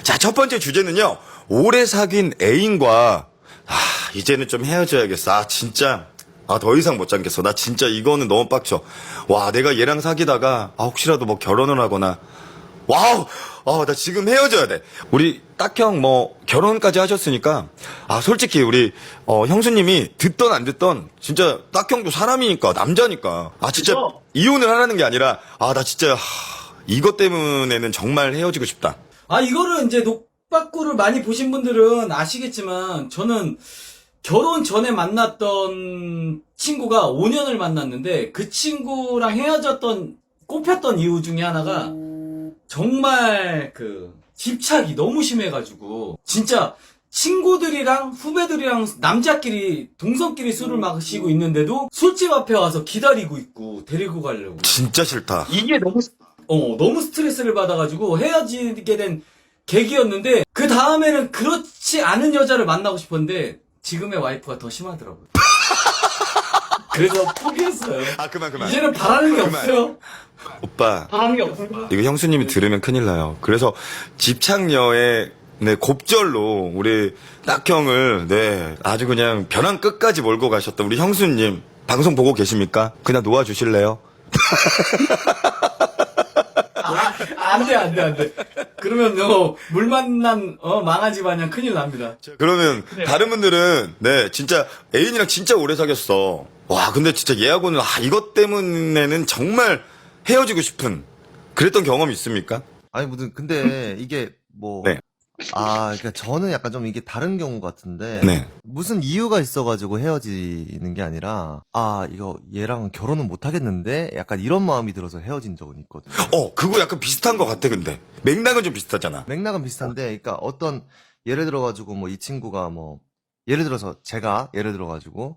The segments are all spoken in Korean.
자, 첫 번째 주제는요. 오래 사귄 애인과 이제는 좀 헤어져야겠어. 진짜 더 이상 못 참겠어. 나 진짜 이거는 너무 빡쳐. 와, 내가 얘랑 사귀다가 혹시라도 뭐 결혼을 하거나 와우, 나 지금 헤어져야 돼. 우리 딱형 뭐 결혼까지 하셨으니까 솔직히 우리 형수님이 듣던 안 듣던 진짜 딱형도 사람이니까 남자니까 진짜 그죠? 이혼을 하라는 게 아니라 나 진짜 이것 때문에는 정말 헤어지고 싶다. 이거를 이제 녹박구를 많이 보신 분들은 아시겠지만, 저는 결혼 전에 만났던 친구가 5년을 만났는데, 그 친구랑 헤어졌던, 꼽혔던 이유 중에 하나가, 정말 집착이 너무 심해가지고, 진짜 친구들이랑 후배들이랑 남자끼리, 동성끼리 술을 마시고 있는데도 술집 앞에 와서 기다리고 있고, 데리고 가려고. 진짜 싫다. 이게 너무 스트레스를 받아가지고 헤어지게 된 계기였는데, 그 다음에는 그렇지 않은 여자를 만나고 싶었는데 지금의 와이프가 더 심하더라고요. 그래서 포기했어요. 그만. 이제는 바라는 게 그만. 없어요. 오빠, 바라는 게 없어요. 이거 형수님이 들으면 큰일 나요. 그래서 집착녀의 곱절로 우리 딱형을 아주 그냥 벼랑 끝까지 몰고 가셨던 우리 형수님 방송 보고 계십니까? 그냥 놓아주실래요? 안 돼. 그러면 물 만난 망아지 마냥 큰일 납니다. 그러면 다른 분들은 진짜 애인이랑 진짜 오래 사귀었어. 와, 근데 진짜 얘하고는 이것 때문에는 정말 헤어지고 싶은 그랬던 경험이 있습니까? 아니, 근데 이게 네. 그러니까 저는 약간 좀 이게 다른 경우 같은데. 네. 무슨 이유가 있어가지고 헤어지는 게 아니라, 이거 얘랑 결혼은 못 하겠는데? 약간 이런 마음이 들어서 헤어진 적은 있거든요. 그거 약간 비슷한 것 같아, 근데. 맥락은 좀 비슷하잖아. 맥락은 비슷한데, 그러니까 예를 들어가지고 이 친구가 예를 들어서 제가, 예를 들어가지고,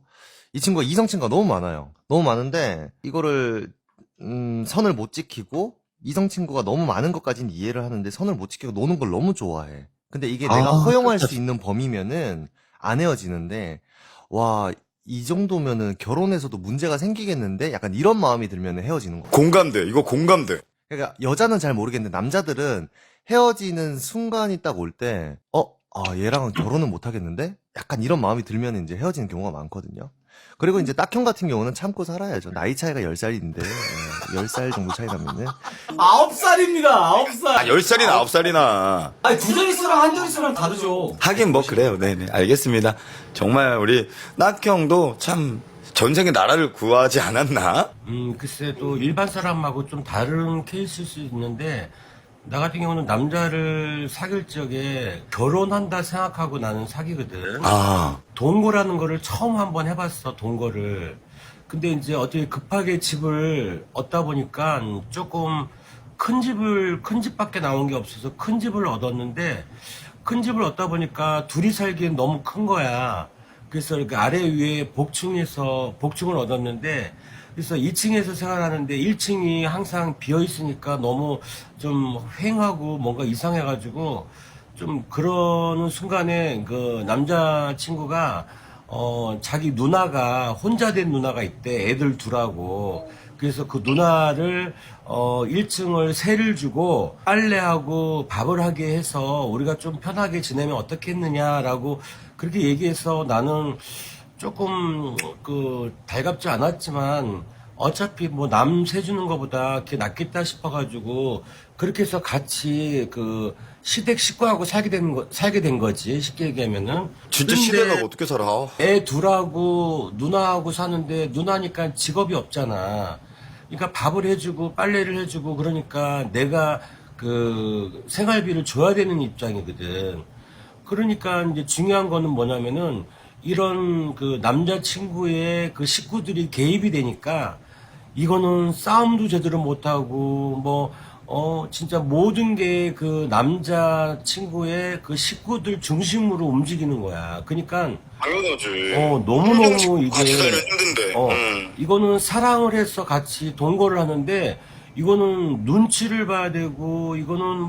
이 친구가 이성 친구가 너무 많아요. 너무 많은데, 이거를, 선을 못 지키고, 이성 친구가 너무 많은 것까지는 이해를 하는데, 선을 못 지키고 노는 걸 너무 좋아해. 근데 이게 내가 허용할 수 있는 범위면은, 안 헤어지는데, 와, 이 정도면은 결혼해서도 문제가 생기겠는데? 약간 이런 마음이 들면 헤어지는 거야. 공감돼. 이거 공감돼. 그러니까 여자는 잘 모르겠는데 남자들은 헤어지는 순간이 딱 올 때, 얘랑은 결혼은 못 하겠는데? 약간 이런 마음이 들면 이제 헤어지는 경우가 많거든요. 그리고 이제 딱형 같은 경우는 참고 살아야죠. 나이 차이가 10살인데, 10살 정도 차이 나면은. 9살입니다. 9살. 10살이나 9살이나. 두 자릿수랑 한 자릿수랑 다르죠. 하긴 그래요. 네네. 알겠습니다. 정말 우리 딱형도 참 전생에 나라를 구하지 않았나? 글쎄 또 일반 사람하고 좀 다른 케이스일 수 있는데, 나 같은 경우는 남자를 사귈 적에 결혼한다 생각하고 나는 사귀거든. 동거라는 거를 처음 한번 해봤어, 동거를. 근데 이제 어떻게 급하게 집을 얻다 보니까 조금 큰 집밖에 나온 게 없어서 큰 집을 얻었는데, 큰 집을 얻다 보니까 둘이 살기엔 너무 큰 거야. 그래서 이렇게 아래 위에 복층을 얻었는데, 그래서 2층에서 생활하는데 1층이 항상 비어 있으니까 너무 좀 휑하고 뭔가 이상해가지고 좀 그러는 순간에 그 남자친구가 자기 누나가 혼자 된 누나가 있대. 애들 둘하고. 그래서 그 누나를 1층을 세를 주고 빨래하고 밥을 하게 해서 우리가 좀 편하게 지내면 어떻겠느냐라고 그렇게 얘기해서, 나는 조금 달갑지 않았지만 어차피 남 세주는 것보다 그게 낫겠다 싶어가지고 그렇게 해서 같이 시댁 식구하고 살게 된 거지, 쉽게 얘기하면은. 진짜 근데 시대가 어떻게 살아? 애 둘하고 누나하고 사는데, 누나니까 직업이 없잖아. 그러니까 밥을 해주고 빨래를 해주고 그러니까 내가 생활비를 줘야 되는 입장이거든. 그러니까 이제 중요한 거는 뭐냐면은, 이런 남자친구의 식구들이 개입이 되니까 이거는 싸움도 제대로 못하고 진짜 모든 게 남자친구의 식구들 중심으로 움직이는 거야. 그러니까 당연하지. 너무너무 이게 힘든데. 이거는 사랑을 해서 같이 동거를 하는데, 이거는 눈치를 봐야 되고, 이거는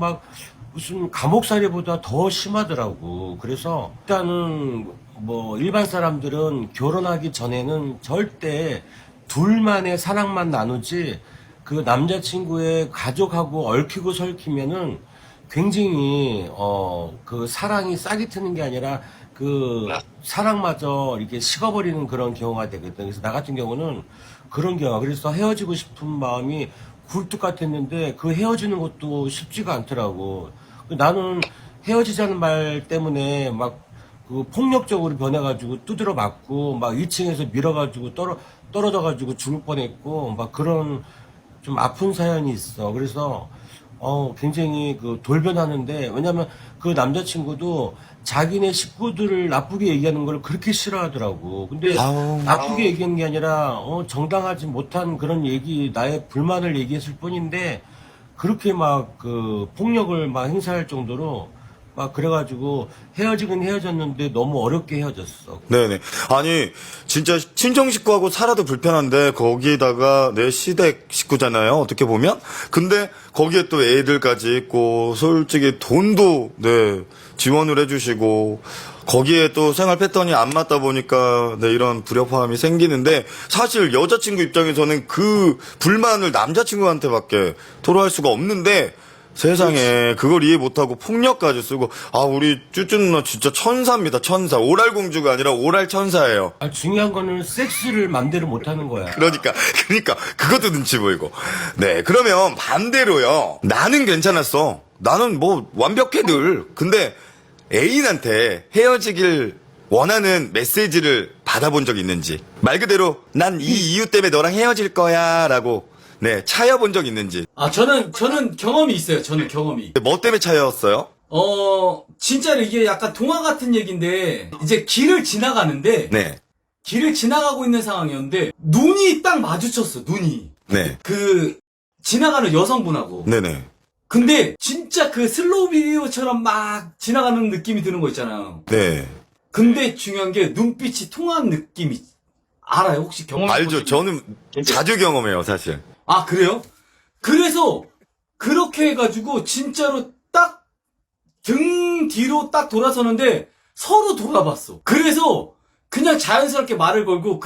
무슨 감옥살이보다 더 심하더라고. 그래서 일단은 일반 사람들은 결혼하기 전에는 절대 둘만의 사랑만 나누지, 그 남자친구의 가족하고 얽히고 설키면은 굉장히 그 사랑이 싹이 트는 게 아니라 그 사랑마저 이렇게 식어버리는 그런 경우가 되거든. 그래서 나 같은 경우는 그런 경우가, 그래서 헤어지고 싶은 마음이 굴뚝 같았는데 그 헤어지는 것도 쉽지가 않더라고. 나는 헤어지자는 말 때문에 막 그 폭력적으로 변해가지고 두드려 맞고 막 2층에서 밀어가지고 떨어져가지고 죽을 뻔했고 막 그런 좀 아픈 사연이 있어. 그래서 굉장히 그 돌변하는데, 왜냐면 그 남자친구도 자기네 식구들을 나쁘게 얘기하는 걸 그렇게 싫어하더라고. 근데 나쁘게 얘기한 게 아니라 정당하지 못한 그런 얘기, 나의 불만을 얘기했을 뿐인데 그렇게 막 그 폭력을 막 행사할 정도로 막 그래가지고 헤어지긴 헤어졌는데 너무 어렵게 헤어졌어. 네네. 아니, 진짜 친정 식구하고 살아도 불편한데, 거기다가 내 시댁 식구잖아요, 어떻게 보면? 근데 거기에 또 애들까지 있고, 솔직히 돈도, 네, 지원을 해주시고, 거기에 또 생활 패턴이 안 맞다 보니까, 네, 이런 불협화음이 생기는데, 사실 여자친구 입장에서는 그 불만을 남자친구한테밖에 토로할 수가 없는데, 세상에 그걸 이해 못하고 폭력까지 쓰고, 아, 우리 쭈쭈 누나 진짜 천사입니다. 천사. 오랄 공주가 아니라 오랄 천사예요. 중요한 거는 섹스를 맘대로 못하는 거야. 그러니까 그것도 눈치 보이고. 네, 그러면 반대로요. 나는 괜찮았어. 나는 뭐 완벽해 늘. 근데 애인한테 헤어지길 원하는 메시지를 받아본 적 있는지, 말 그대로 난 이 이유 때문에 너랑 헤어질 거야라고, 네, 차여본 적 있는지. 저는 경험이 있어요. 저는 경험이. 뭐 때문에 차였어요? 진짜로 이게 약간 동화 같은 얘기인데, 이제 길을 지나가는데, 네, 길을 지나가고 있는 상황이었는데, 눈이 딱 마주쳤어, 눈이. 네, 지나가는 여성분하고. 네네. 근데, 진짜 그 슬로우 비디오처럼 막 지나가는 느낌이 드는 거 있잖아요. 네. 근데 중요한 게, 눈빛이 통한 느낌이, 알아요? 혹시 경험? 알죠. 저는 자주 경험해요, 사실. 아, 그래요? 그래서, 그렇게 해가지고, 진짜로 딱, 등 뒤로 딱 돌아서는데, 서로 돌아봤어. 그래서, 그냥 자연스럽게 말을 걸고,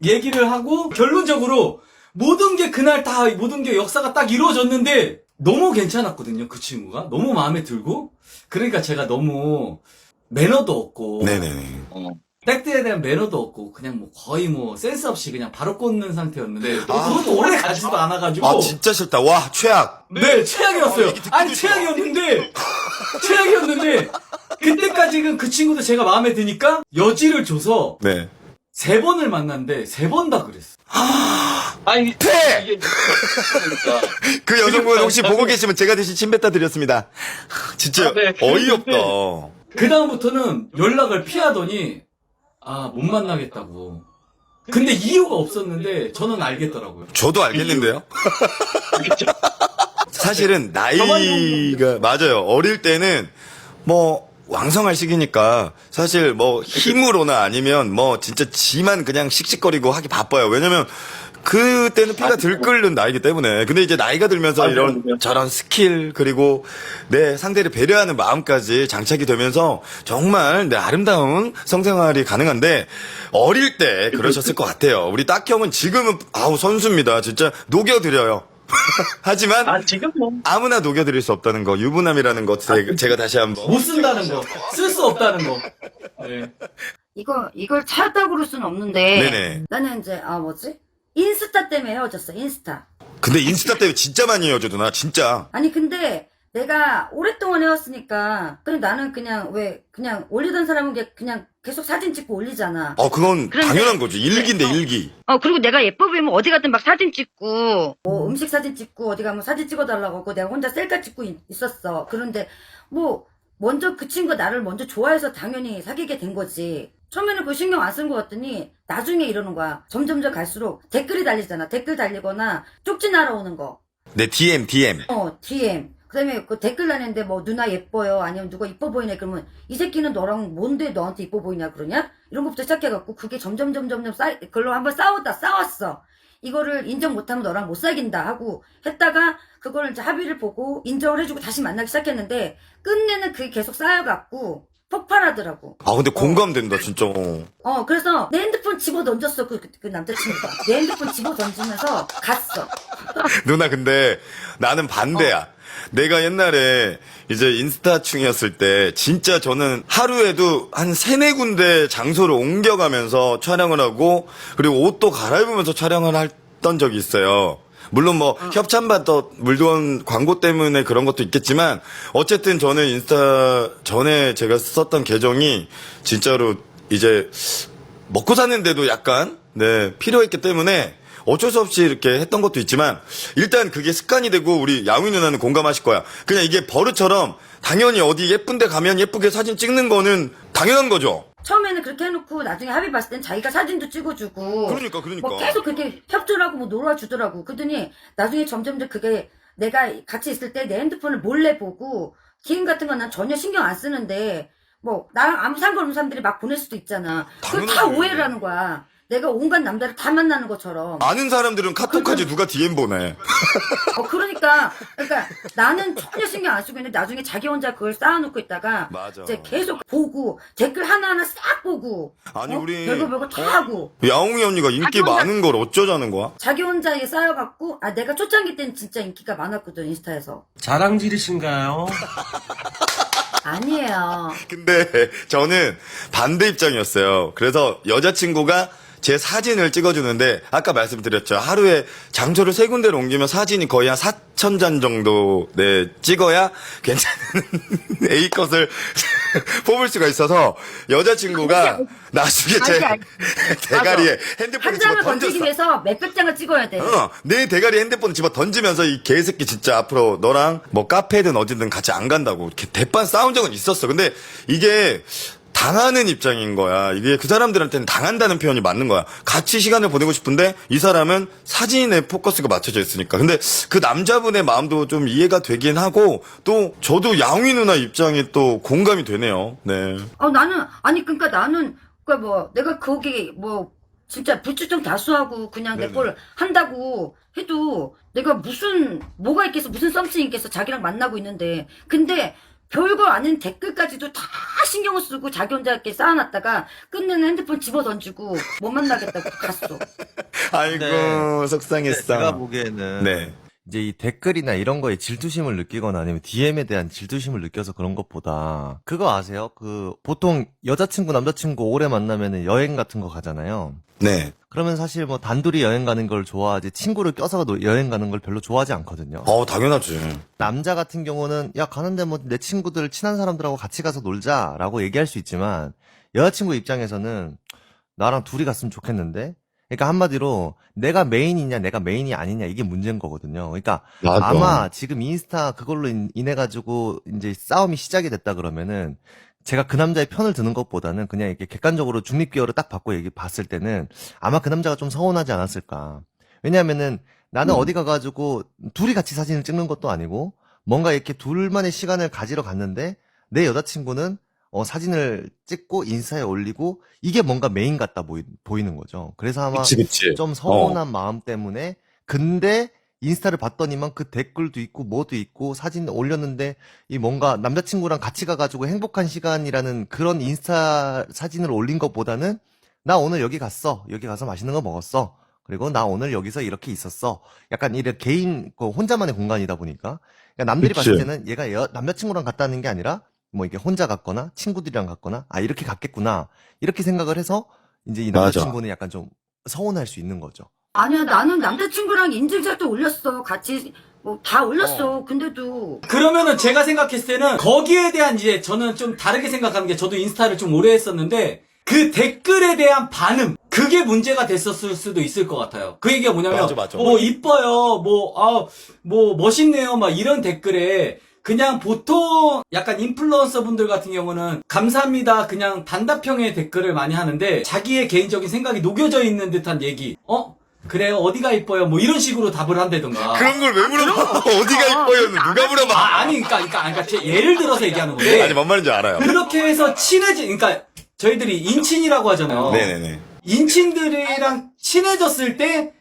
얘기를 하고, 결론적으로, 모든 게 그날 다, 모든 게 역사가 딱 이루어졌는데, 너무 괜찮았거든요, 그 친구가. 너무 마음에 들고. 그러니까 제가 너무, 매너도 없고. 네네네. 백대에 대한 매너도 없고 그냥 뭐 거의 뭐 센스 없이 그냥 바로 꽂는 상태였는데 그것도 오래 가지도 않아가지고 아, 진짜 싫다. 와, 최악. 네 최악이었어요. 아니 최악이었는데 그때까지는 그 친구도 제가 마음에 드니까 여지를 줘서 네. 3번을 만났는데 3번 다 그랬어. 아니, 패! 이게, 그러니까. 그 여성분 혹시 보고 계시면 제가 대신 침 뱉다 드렸습니다. 진짜 아, 네. 어이없다. 그 다음부터는 연락을 피하더니 못 만나겠다고. 근데 이유가 없었는데 저는 알겠더라고요. 저도 알겠는데요? 사실은 나이가 맞아요. 어릴 때는 뭐 왕성할 시기니까 사실 뭐 힘으로나 아니면 뭐 진짜 지만 그냥 씩씩거리고 하기 바빠요. 왜냐면 그때는 피가 들끓는 나이기 때문에. 근데 이제 나이가 들면서 이런 저런 스킬 그리고 내 상대를 배려하는 마음까지 장착이 되면서 정말 내 아름다운 성생활이 가능한데, 어릴 때 그러셨을 것 같아요. 우리 딱 형은 지금은 선수입니다. 진짜 녹여드려요. 하지만 지금 뭐. 아무나 녹여드릴 수 없다는 거, 유부남이라는 거 제가 다시 한번. 못 쓴다는 거, 쓸 수 없다는 거. 네. 이걸 찾았다고 그럴 수는 없는데. 네네. 나는 이제, 인스타 때문에 헤어졌어, 인스타. 근데 인스타 때문에 진짜 많이 헤어져, 누나. 진짜. 아니, 근데 내가 오랫동안 헤어졌으니까, 그냥 나는 그냥 올리던 사람은 그냥 계속 사진 찍고 올리잖아. 그건 그런데- 당연한 거죠. 일기인데, 일기. 그리고 내가 예뻐 보이면 어디 가든 막 사진 찍고, 뭐 음식 사진 찍고, 어디 가면 사진 찍어달라고 하고, 내가 혼자 셀카 찍고 있었어. 그런데, 먼저 그 친구가 나를 먼저 좋아해서 당연히 사귀게 된 거지. 처음에는 그 신경 안 쓴 것 같더니, 나중에 이러는 거야. 점점점 갈수록 댓글이 달리잖아. 댓글 달리거나, 쪽지 날아오는 거. 네, DM. DM. 그 다음에 그 댓글 달리는데 누나 예뻐요. 아니면 누가 이뻐 보이네. 그러면 이 새끼는 너랑 뭔데 너한테 이뻐 보이냐 그러냐? 이런 것부터 시작해갖고 그게 점점 그걸로 한번 싸웠어. 이거를 인정 못하면 너랑 못 사귄다 하고 했다가 그걸 이제 합의를 보고 인정을 해주고 다시 만나기 시작했는데 끝내는 그게 계속 쌓여갖고 폭발하더라고. 근데 공감된다, 진짜. 그래서 내 핸드폰 집어 던졌어. 그 남자친구가. 내 핸드폰 집어 던지면서 갔어. 누나, 근데 나는 반대야. 내가 옛날에 이제 인스타충이었을 때 진짜 저는 하루에도 한 3-4군데 장소를 옮겨가면서 촬영을 하고 그리고 옷도 갈아입으면서 촬영을 했던 적이 있어요. 물론 뭐 협찬받던 물건 광고 때문에 그런 것도 있겠지만 어쨌든 저는 인스타 전에 제가 썼던 계정이 진짜로 이제 먹고 사는데도 약간 필요했기 때문에 어쩔 수 없이 이렇게 했던 것도 있지만 일단 그게 습관이 되고 우리 야윈 누나는 공감하실 거야. 그냥 이게 버릇처럼 당연히 어디 예쁜 데 가면 예쁘게 사진 찍는 거는 당연한 거죠. 처음에는 그렇게 해놓고 나중에 합의 봤을 땐 자기가 사진도 찍어주고 그러니까. 뭐 계속 그렇게 협조를 하고 뭐 놀아주더라고. 그러더니 나중에 점점 그게 내가 같이 있을 때 내 핸드폰을 몰래 보고 기행 같은 건 난 전혀 신경 안 쓰는데 뭐 나랑 아무 상관없는 사람들이 막 보낼 수도 있잖아. 그걸 다 당연하지. 오해를 하는 거야. 내가 온갖 남자를 다 만나는 것처럼. 아는 사람들은 카톡까지 누가 DM 보내. 그러니까 나는 전혀 신경 안 쓰고 있는데 나중에 자기 혼자 그걸 쌓아놓고 있다가 맞아. 이제 계속 보고 댓글 하나하나 싹 보고 아니, 우리- 별거 다 하고 야옹이 언니가 인기 자기 혼자- 많은 걸 어쩌자는 거야? 자기 혼자 이게 쌓여갖고 내가 초창기 때는 진짜 인기가 많았거든 인스타에서. 자랑질이신가요? 아니에요. 근데 저는 반대 입장이었어요. 그래서 여자친구가 제 사진을 찍어주는데 아까 말씀드렸죠. 하루에 장소를 3군데로 옮기면 사진이 거의 한 4,000장 정도 찍어야 괜찮은 A컷을 뽑을 수가 있어서 여자친구가 나중에 제 아니. 대가리에 핸드폰을 한 집어 장을 건지기 던졌어. 위해서 몇백 장을 찍어야 돼. 내 대가리에 핸드폰 집어 던지면서 이 개새끼 진짜 앞으로 너랑 뭐 카페든 어디든 같이 안 간다고 이렇게 대판 싸운 적은 있었어. 근데 이게 당하는 입장인 거야. 이게 그 사람들한테는 당한다는 표현이 맞는 거야. 같이 시간을 보내고 싶은데 이 사람은 사진에 포커스가 맞춰져 있으니까. 근데 그 남자분의 마음도 좀 이해가 되긴 하고 또 저도 야옹이 누나 입장이 또 공감이 되네요. 네. 나는 내가 거기 뭐 진짜 불출정 다수하고 그냥 내 네네. 걸 한다고 해도 내가 뭐가 있겠어, 무슨 썸씽이 있겠어, 자기랑 만나고 있는데. 근데 별거 아닌 댓글까지도 다 신경을 쓰고 자기 혼자 이렇게 쌓아놨다가 끝내는 핸드폰 집어 던지고 못 만나겠다고 갔어. 아이고 네. 속상했어. 제가 보기에는 네. 이제 이 댓글이나 이런 거에 질투심을 느끼거나 아니면 DM에 대한 질투심을 느껴서 그런 것보다 그거 아세요? 보통 여자친구 남자친구 오래 만나면은 여행 같은 거 가잖아요. 네. 그러면 사실 뭐 단둘이 여행 가는 걸 좋아하지 친구를 껴서 여행 가는 걸 별로 좋아하지 않거든요. 당연하지. 남자 같은 경우는 야 가는데 뭐 내 친구들 친한 사람들하고 같이 가서 놀자라고 얘기할 수 있지만 여자친구 입장에서는 나랑 둘이 갔으면 좋겠는데. 그러니까 한마디로 내가 메인이냐 내가 메인이 아니냐 이게 문제인 거거든요. 그러니까 맞아. 아마 지금 인스타 그걸로 인해 가지고 이제 싸움이 시작이 됐다 그러면은 제가 그 남자의 편을 드는 것보다는 그냥 이렇게 객관적으로 중립기어를 딱 받고 봤을 때는 아마 그 남자가 좀 서운하지 않았을까. 왜냐하면은 나는 어디 가가지고 둘이 같이 사진을 찍는 것도 아니고 뭔가 이렇게 둘만의 시간을 가지러 갔는데 내 여자친구는 사진을 찍고 인스타에 올리고 이게 뭔가 메인 같다 보이는 거죠. 그래서 아마 그치. 좀 서운한 마음 때문에 근데 인스타를 봤더니만 그 댓글도 있고 뭐도 있고 사진 올렸는데 이 뭔가 남자친구랑 같이 가가지고 행복한 시간이라는 그런 인스타 사진을 올린 것보다는 나 오늘 여기 갔어. 여기 가서 맛있는 거 먹었어. 그리고 나 오늘 여기서 이렇게 있었어. 약간 이렇게 개인 혼자만의 공간이다 보니까 그러니까 남들이 그치. 봤을 때는 얘가 남자친구랑 갔다는 게 아니라 뭐 이게 혼자 갔거나 친구들이랑 갔거나 이렇게 갔겠구나 이렇게 생각을 해서 이제 이 맞아. 남자친구는 약간 좀 서운할 수 있는 거죠. 아니야, 나는 남자친구랑 인증샷도 올렸어. 같이 뭐 다 올렸어. 근데도 그러면은 제가 생각했을 때는 거기에 대한 이제 저는 좀 다르게 생각하는 게 저도 인스타를 좀 오래 했었는데 그 댓글에 대한 반응 그게 문제가 됐었을 수도 있을 것 같아요. 그 얘기가 뭐냐면 맞아. 뭐 이뻐요 뭐 멋있네요 막 이런 댓글에 그냥 보통 약간 인플루언서 분들 같은 경우는 감사합니다 그냥 단답형의 댓글을 많이 하는데 자기의 개인적인 생각이 녹여져 있는 듯한 얘기 그래요 어디가 이뻐요 뭐 이런 식으로 답을 한다던가 그런 걸 왜 물어봐? 어디가 이뻐요? 누가 물어봐? 그러니까 예를 들어서 얘기하는 건데 아니 뭔 말인지 알아요. 그렇게 해서 그러니까 저희들이 인친이라고 하잖아요. 네네네. 인친들이랑 친해졌을 때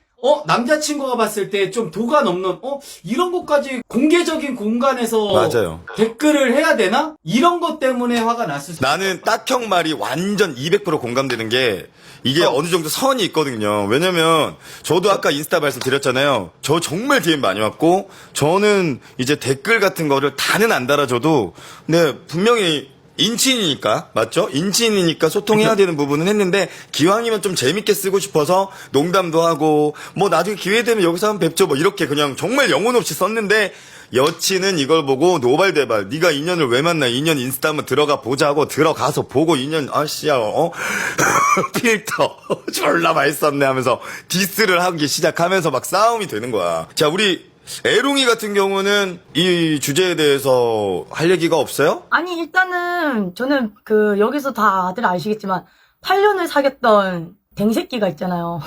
남자친구가 봤을 때 좀 도가 넘는, 이런 것까지 공개적인 공간에서 맞아요. 댓글을 해야 되나? 이런 것 때문에 화가 났을 수 나는 딱형 말이 완전 200% 공감되는 게 이게 어느 정도 선이 있거든요. 왜냐면 저도 아까 인스타 말씀드렸잖아요. 저 정말 DM 많이 왔고 저는 이제 댓글 같은 거를 다는 안 달아줘도 근데 분명히 인친이니까 맞죠? 인친이니까 소통해야 되는 부분은 했는데 기왕이면 좀 재밌게 쓰고 싶어서 농담도 하고 뭐 나중에 기회 되면 여기서 한번 뵙죠 뭐 이렇게 그냥 정말 영혼 없이 썼는데 여친은 이걸 보고 노발대발 네가 인연을 왜 만나 인연 인스타 한번 들어가 보자 하고 들어가서 보고 인연 아씨야 필터 졸라 많이 썼네 하면서 디스를 하기 시작하면서 막 싸움이 되는 거야. 자 우리 애롱이 같은 경우는 이 주제에 대해서 할 얘기가 없어요? 아니, 일단은, 저는 여기서 다들 아시겠지만, 8년을 사귀었던 댕새끼가 있잖아요.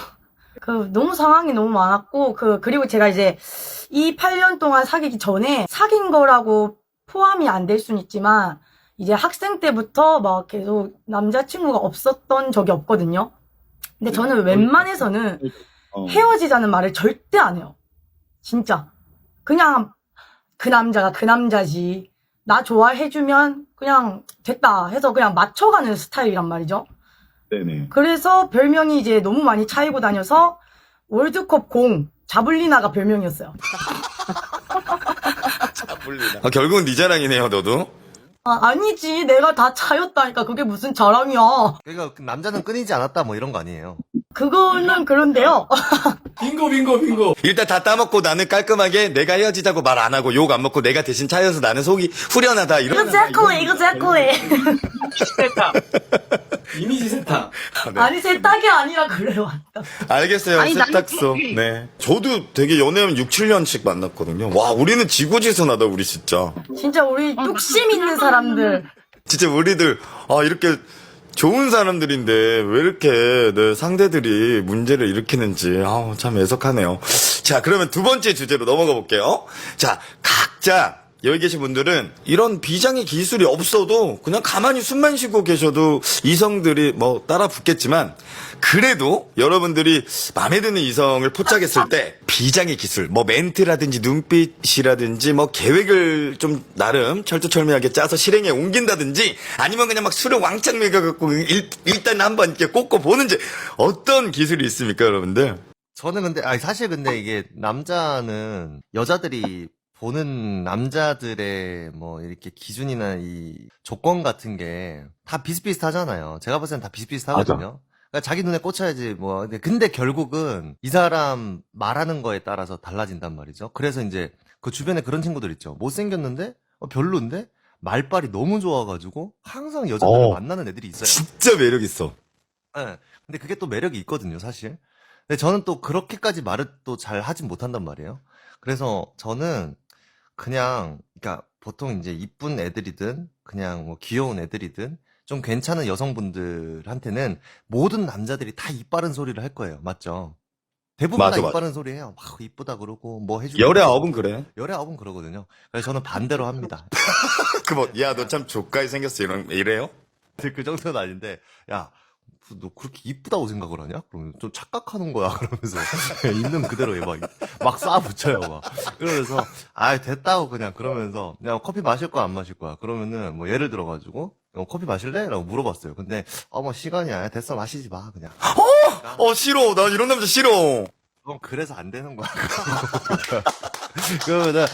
너무 상황이 너무 많았고, 그리고 제가 이제, 이 8년 동안 사귀기 전에, 사귄 거라고 포함이 안 될 수는 있지만, 이제 학생 때부터 막 계속 남자친구가 없었던 적이 없거든요. 근데 저는 웬만해서는 헤어지자는 말을 절대 안 해요. 진짜. 그냥 그 남자가 그 남자지. 나 좋아해주면 그냥 됐다 해서 그냥 맞춰가는 스타일이란 말이죠. 네네. 그래서 별명이 이제 너무 많이 차이고 다녀서 월드컵 공 자블리나가 별명이었어요. 결국은 네 자랑이네요 너도. 아니지. 내가 다 차였다니까. 그게 무슨 자랑이야. 그러니까 남자는 끊이지 않았다 뭐 이런 거 아니에요. 그거는 그런데요. 빙고. 일단 다 따먹고 나는 깔끔하게 내가 헤어지자고 말 안 하고 욕 안 먹고 내가 대신 차여서 나는 속이 후련하다 이런. exactly. 세탁. 이미지 세탁. 네. 아니, 세탁이 아니라 그래요. 알겠어요. 아니, 세탁소. 네. 저도 되게 연애하면 6, 7년씩 만났거든요. 와, 우리는 지고지순하다, 우리 진짜. 진짜 우리 뚝심 있는 사람들. 진짜 우리들, 이렇게 좋은 사람들인데 왜 이렇게 내 상대들이 문제를 일으키는지, 참 애석하네요. 자, 그러면 두 번째 주제로 넘어가 볼게요. 자, 각자 여기 계신 분들은 이런 비장의 기술이 없어도 그냥 가만히 숨만 쉬고 계셔도 이성들이 뭐 따라 붙겠지만 그래도 여러분들이 마음에 드는 이성을 포착했을 때 비장의 기술, 뭐 멘트라든지 눈빛이라든지 뭐 계획을 좀 나름 철두철미하게 짜서 실행에 옮긴다든지 아니면 그냥 막 술을 왕창 먹여갖고 일단 한번 이렇게 꽂고 보는지 어떤 기술이 있습니까, 여러분들? 저는 근데 사실 근데 이게 남자는 여자들이 보는 남자들의 뭐 이렇게 기준이나 이 조건 같은 게 다 비슷비슷하잖아요. 제가 봤을 땐 다 비슷비슷하거든요. 그러니까 자기 눈에 꽂혀야지 뭐. 근데 결국은 이 사람 말하는 거에 따라서 달라진단 말이죠. 그래서 이제 그 주변에 그런 친구들 있죠. 못생겼는데 별론데 말빨이 너무 좋아가지고 항상 여자들을 만나는 애들이 있어요. 진짜 매력 있어. 네. 근데 그게 또 매력이 있거든요, 사실. 근데 저는 또 그렇게까지 말을 또 잘 하진 못한단 말이에요. 그래서 저는 그냥, 그러니까 보통 이제 이쁜 애들이든 그냥 뭐 귀여운 애들이든 좀 괜찮은 여성분들한테는 모든 남자들이 다 이빠른 소리를 할 거예요. 맞죠? 대부분 맞아, 다 맞아. 이빠른 소리 해요. 막 이쁘다 그러고 뭐 해주고. 열의 아홉은 그래. 열의 아홉은 그러거든요. 그래서 저는 반대로 합니다. 야, 너 참 족가이 생겼어. 이래요? 그 정도는 아닌데, 야, 너 그렇게 이쁘다고 생각을 하냐? 그러면 좀 착각하는 거야. 그러면서 있는 그대로 막 쌓아붙여요. 막 그러면서 됐다고 그냥 그러면서 그냥 커피 마실 거야 안 마실 거야? 그러면은 뭐 예를 들어가지고 커피 마실래? 라고 물어봤어요. 근데 뭐 시간이야. 됐어 마시지 마 그냥. 싫어. 난 이런 남자 싫어. 그래서 안 되는 거야. 그러면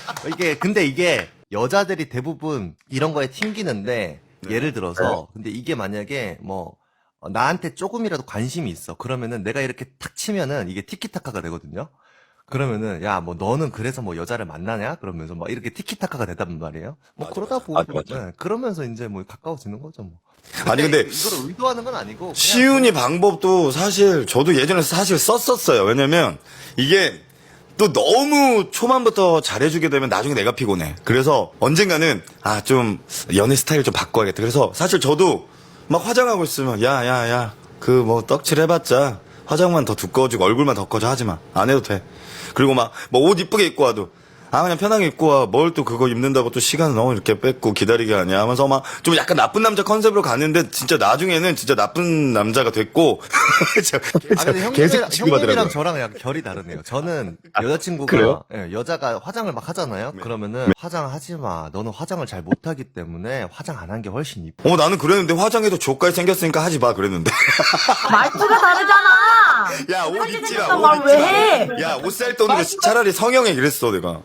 근데 이게 여자들이 대부분 이런 거에 튕기는데 예를 들어서 근데 이게 만약에 뭐 나한테 조금이라도 관심이 있어. 그러면은 내가 이렇게 탁 치면은 이게 티키타카가 되거든요. 그러면은 야 뭐 너는 그래서 뭐 여자를 만나냐? 그러면서 막 이렇게 티키타카가 되단 말이에요. 뭐 맞아, 그러다 맞아. 보면 맞아. 네, 그러면서 이제 뭐 가까워지는 거죠 뭐. 아니, 근데 이거를 의도하는 건 아니고 그냥 시윤이 방법도 사실 저도 예전에 사실 썼었어요. 왜냐면 이게 또 너무 초반부터 잘해주게 되면 나중에 내가 피곤해. 그래서 언젠가는 좀 연애 스타일 좀 바꿔야겠다. 그래서 사실 저도 막 화장하고 있으면 야 그 뭐 떡칠 해봤자 화장만 더 두꺼워지고 얼굴만 더 커져 하지 마. 안 해도 돼. 그리고 막 뭐 옷 이쁘게 입고 와도 아, 그냥 편하게 입고 와. 뭘 또 그거 입는다고 또 시간을 너무 이렇게 뺏고 기다리게 하냐 하면서 막 좀 약간 나쁜 남자 컨셉으로 갔는데 진짜 나중에는 진짜 나쁜 남자가 됐고. 아, 근데 계속 취급하더라고요. 형님이랑 저랑 약간 결이 다르네요. 저는 여자친구가 그래요? 예, 여자가 화장을 막 하잖아요. 네. 그러면은 화장하지 마. 너는 화장을 잘 못하기 때문에 화장 안 한 게 훨씬 이뻐. 나는 그랬는데 화장해도 조까지 생겼으니까 하지 마 그랬는데. 말투가 다르잖아. 야, 옷 입지 마. 생겼단 말 왜 해? 야, 옷 살 돈으로 차라리 성형해 이랬어 내가.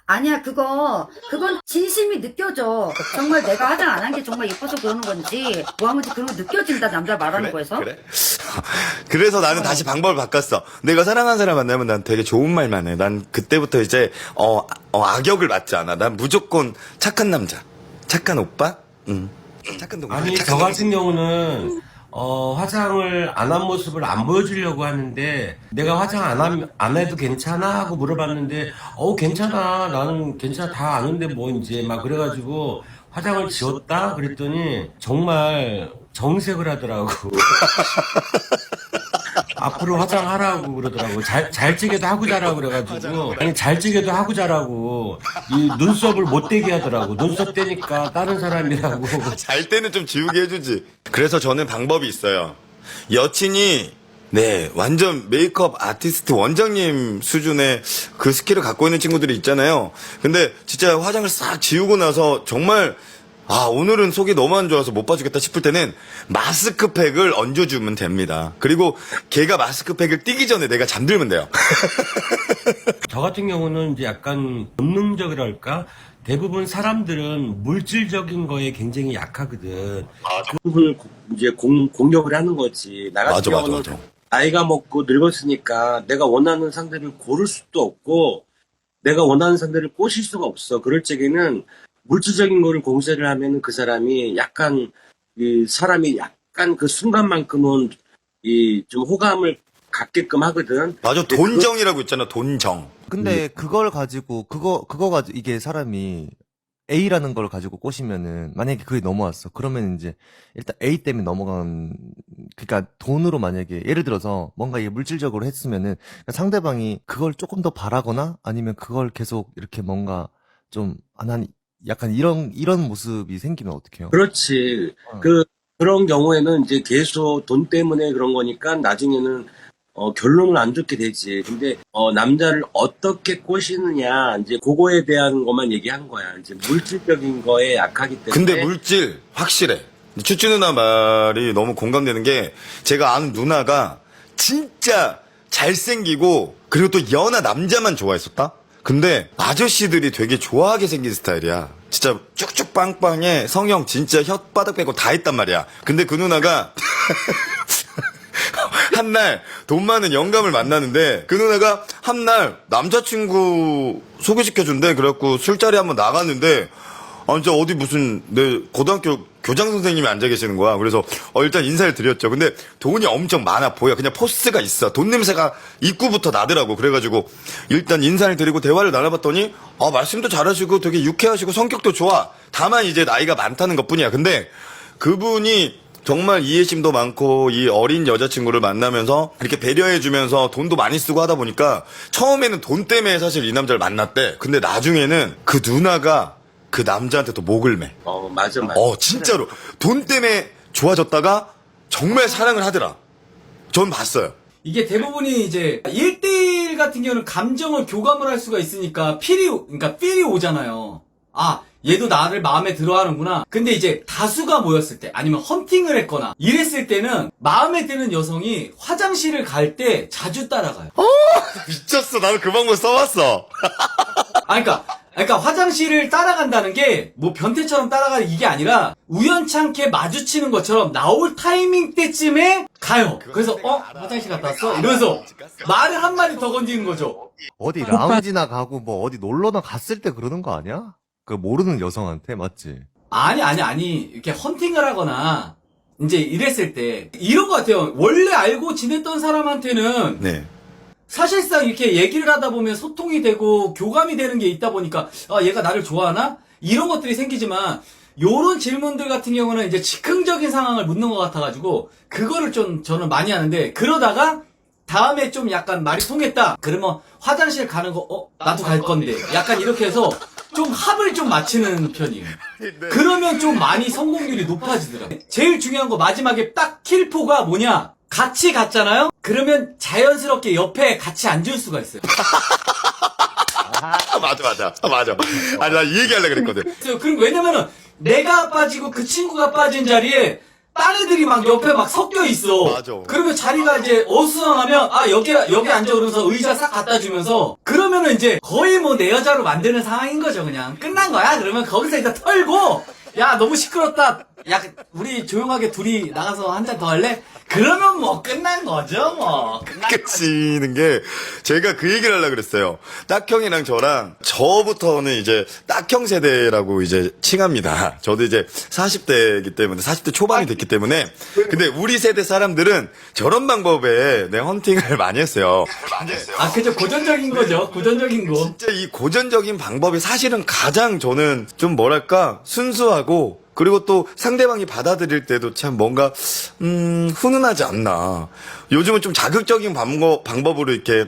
아니야, 그건 진심이 느껴져. 정말 내가 화장 안 한 게 정말 예뻐서 그러는 건지, 뭐 하는지 그런 거 느껴진다, 남자 말하는 거에서. 그래? 그래서 나는 다시 방법을 바꿨어. 내가 사랑하는 사람 만나면 난 되게 좋은 말만 해. 난 그때부터 이제 악역을 맡지 않아. 난 무조건 착한 남자, 착한 오빠, 착한 동생. 아니, 저 같은 경우는, 화장을 안 한 모습을 안 보여주려고 하는데, 내가 화장 안 해도 괜찮아? 하고 물어봤는데, 괜찮아. 나는 괜찮아. 다 아는데 뭐, 이제, 막 그래가지고, 화장을 지웠다? 그랬더니, 정말 정색을 하더라고. 앞으로 화장하라고 그러더라고. 잘 찌게도 하고 자라고 그래가지고. 아니, 잘 찌게도 하고 자라고. 이 눈썹을 못 떼게 하더라고. 눈썹 떼니까 다른 사람이라고. 잘 때는 좀 지우게 해주지. 그래서 저는 방법이 있어요. 여친이 네 완전 메이크업 아티스트 원장님 수준의 그 스킬을 갖고 있는 친구들이 있잖아요. 근데 진짜 화장을 싹 지우고 나서 정말 오늘은 속이 너무 안 좋아서 못 봐주겠다 싶을 때는 마스크팩을 얹어주면 됩니다. 그리고 걔가 마스크팩을 띄기 전에 내가 잠들면 돼요. 저 같은 경우는 이제 약간 본능적이랄까? 대부분 사람들은 물질적인 거에 굉장히 약하거든. 그 부분을 이제 공격을 하는 거지. 나 같은 경우는 나이가 먹고 늙었으니까 내가 원하는 상대를 고를 수도 없고 내가 원하는 상대를 꼬실 수가 없어. 그럴 적에는 물질적인 거를 공세를 하면 그 사람이 약간 사람이 약간 그 순간만큼은 좀 호감을 갖게끔 하거든. 맞아, 돈정이라고 있잖아, 돈정. 근데 그걸 가지고 그거 가지고 이게 사람이 A라는 걸 가지고 꼬시면은 만약에 그게 넘어왔어. 그러면 이제 일단 A 때문에 넘어간 그러니까 돈으로 만약에 예를 들어서 뭔가 이게 물질적으로 했으면은 그러니까 상대방이 그걸 조금 더 바라거나 아니면 그걸 계속 이렇게 뭔가 좀 난 약간 이런 모습이 생기면 어떡해요? 그렇지. 그런 경우에는 이제 계속 돈 때문에 그런 거니까 나중에는 결론을 안 좋게 되지. 근데 남자를 어떻게 꼬시느냐 이제 그거에 대한 것만 얘기한 거야. 이제 물질적인 거에 약하기 때문에. 근데 물질 확실해. 추추 누나 말이 너무 공감되는 게 제가 아는 누나가 진짜 잘생기고 그리고 또 연하 남자만 좋아했었다? 근데 아저씨들이 되게 좋아하게 생긴 스타일이야. 진짜 쭉쭉 빵빵해. 성형 진짜 혓바닥 빼고 다 했단 말이야. 근데 그 누나가 한날 돈 많은 영감을 만나는데 그 누나가 한날 남자친구 소개시켜준대. 그래갖고 술자리 한번 나갔는데 진짜 어디 무슨 내 고등학교 교장 선생님이 앉아 계시는 거야. 그래서 일단 인사를 드렸죠. 근데 돈이 엄청 많아 보여. 그냥 포스가 있어. 돈 냄새가 입구부터 나더라고. 그래가지고 일단 인사를 드리고 대화를 나눠봤더니 말씀도 잘하시고 되게 유쾌하시고 성격도 좋아. 다만 이제 나이가 많다는 것뿐이야. 근데 그분이 정말 이해심도 많고 이 어린 여자친구를 만나면서 이렇게 배려해주면서 돈도 많이 쓰고 하다 보니까 처음에는 돈 때문에 사실 이 남자를 만났대. 근데 나중에는 그 누나가 그 남자한테 또 목을 매. 맞아. 진짜로. 돈 때문에 좋아졌다가 정말 사랑을 하더라. 전 봤어요. 이게 대부분이 이제 1대1 같은 경우는 감정을 교감을 할 수가 있으니까 필이 오잖아요. 얘도 나를 마음에 들어 하는구나. 근데 이제 다수가 모였을 때 아니면 헌팅을 했거나 이랬을 때는 마음에 드는 여성이 화장실을 갈 때 자주 따라가요. 미쳤어. 나도 그 방법 써봤어. 그러니까 화장실을 따라간다는 게 뭐 변태처럼 따라가는 이게 아니라 우연찮게 마주치는 것처럼 나올 타이밍 때쯤에 가요. 그래서 화장실 갔다 왔어? 이러면서 말을 한 마디 더 건지는 거죠. 어디 라운지나 가고 뭐 어디 놀러나 갔을 때 그러는 거 아니야? 그 모르는 여성한테 맞지? 아니 이렇게 헌팅을 하거나 이제 이랬을 때 이런 것 같아요. 원래 알고 지냈던 사람한테는 네. 사실상 이렇게 얘기를 하다 보면 소통이 되고 교감이 되는 게 있다 보니까 얘가 나를 좋아하나? 이런 것들이 생기지만 요런 질문들 같은 경우는 이제 즉흥적인 상황을 묻는 것 같아가지고 그거를 좀 저는 많이 하는데 그러다가 다음에 좀 약간 말이 통했다. 그러면 화장실 가는 거, 나도 갈 건데. 약간 이렇게 해서 좀 합을 좀 맞추는 편이에요. 그러면 좀 많이 성공률이 높아지더라고요. 제일 중요한 거 마지막에 딱 킬포가 뭐냐? 같이 갔잖아요? 그러면 자연스럽게 옆에 같이 앉을 수가 있어요. 맞아. 아니, 나 이 얘기 하려고 그랬거든. 그리고 왜냐면은 내가 빠지고 그 친구가 빠진 자리에 딴 애들이 막 옆에 막 섞여 있어. 맞아. 그러면 자리가 이제 어수선하면, 여기 앉아 그러면서 의자 싹 갖다 주면서, 그러면은 이제 거의 뭐 내 여자로 만드는 상황인 거죠, 그냥. 끝난 거야? 그러면 거기서 일단 털고, 야, 너무 시끄럽다. 야, 우리 조용하게 둘이 나가서 한 잔 더 할래? 그러면 뭐 끝난 거죠, 뭐. 끝이는 게 제가 그 얘기를 하려고 그랬어요. 딱형이랑 저부터는 이제 딱형 세대라고 이제 칭합니다. 저도 이제 40대이기 때문에 40대 초반이 됐기 때문에 근데 우리 세대 사람들은 저런 방법에 헌팅을 많이 했어요. 그죠. 고전적인 거죠. 고전적인 거. 진짜 이 고전적인 방법이 사실은 가장 저는 좀 뭐랄까 순수하고 그리고 또 상대방이 받아들일 때도 참 뭔가 훈훈하지 않나. 요즘은 좀 자극적인 방법으로 이렇게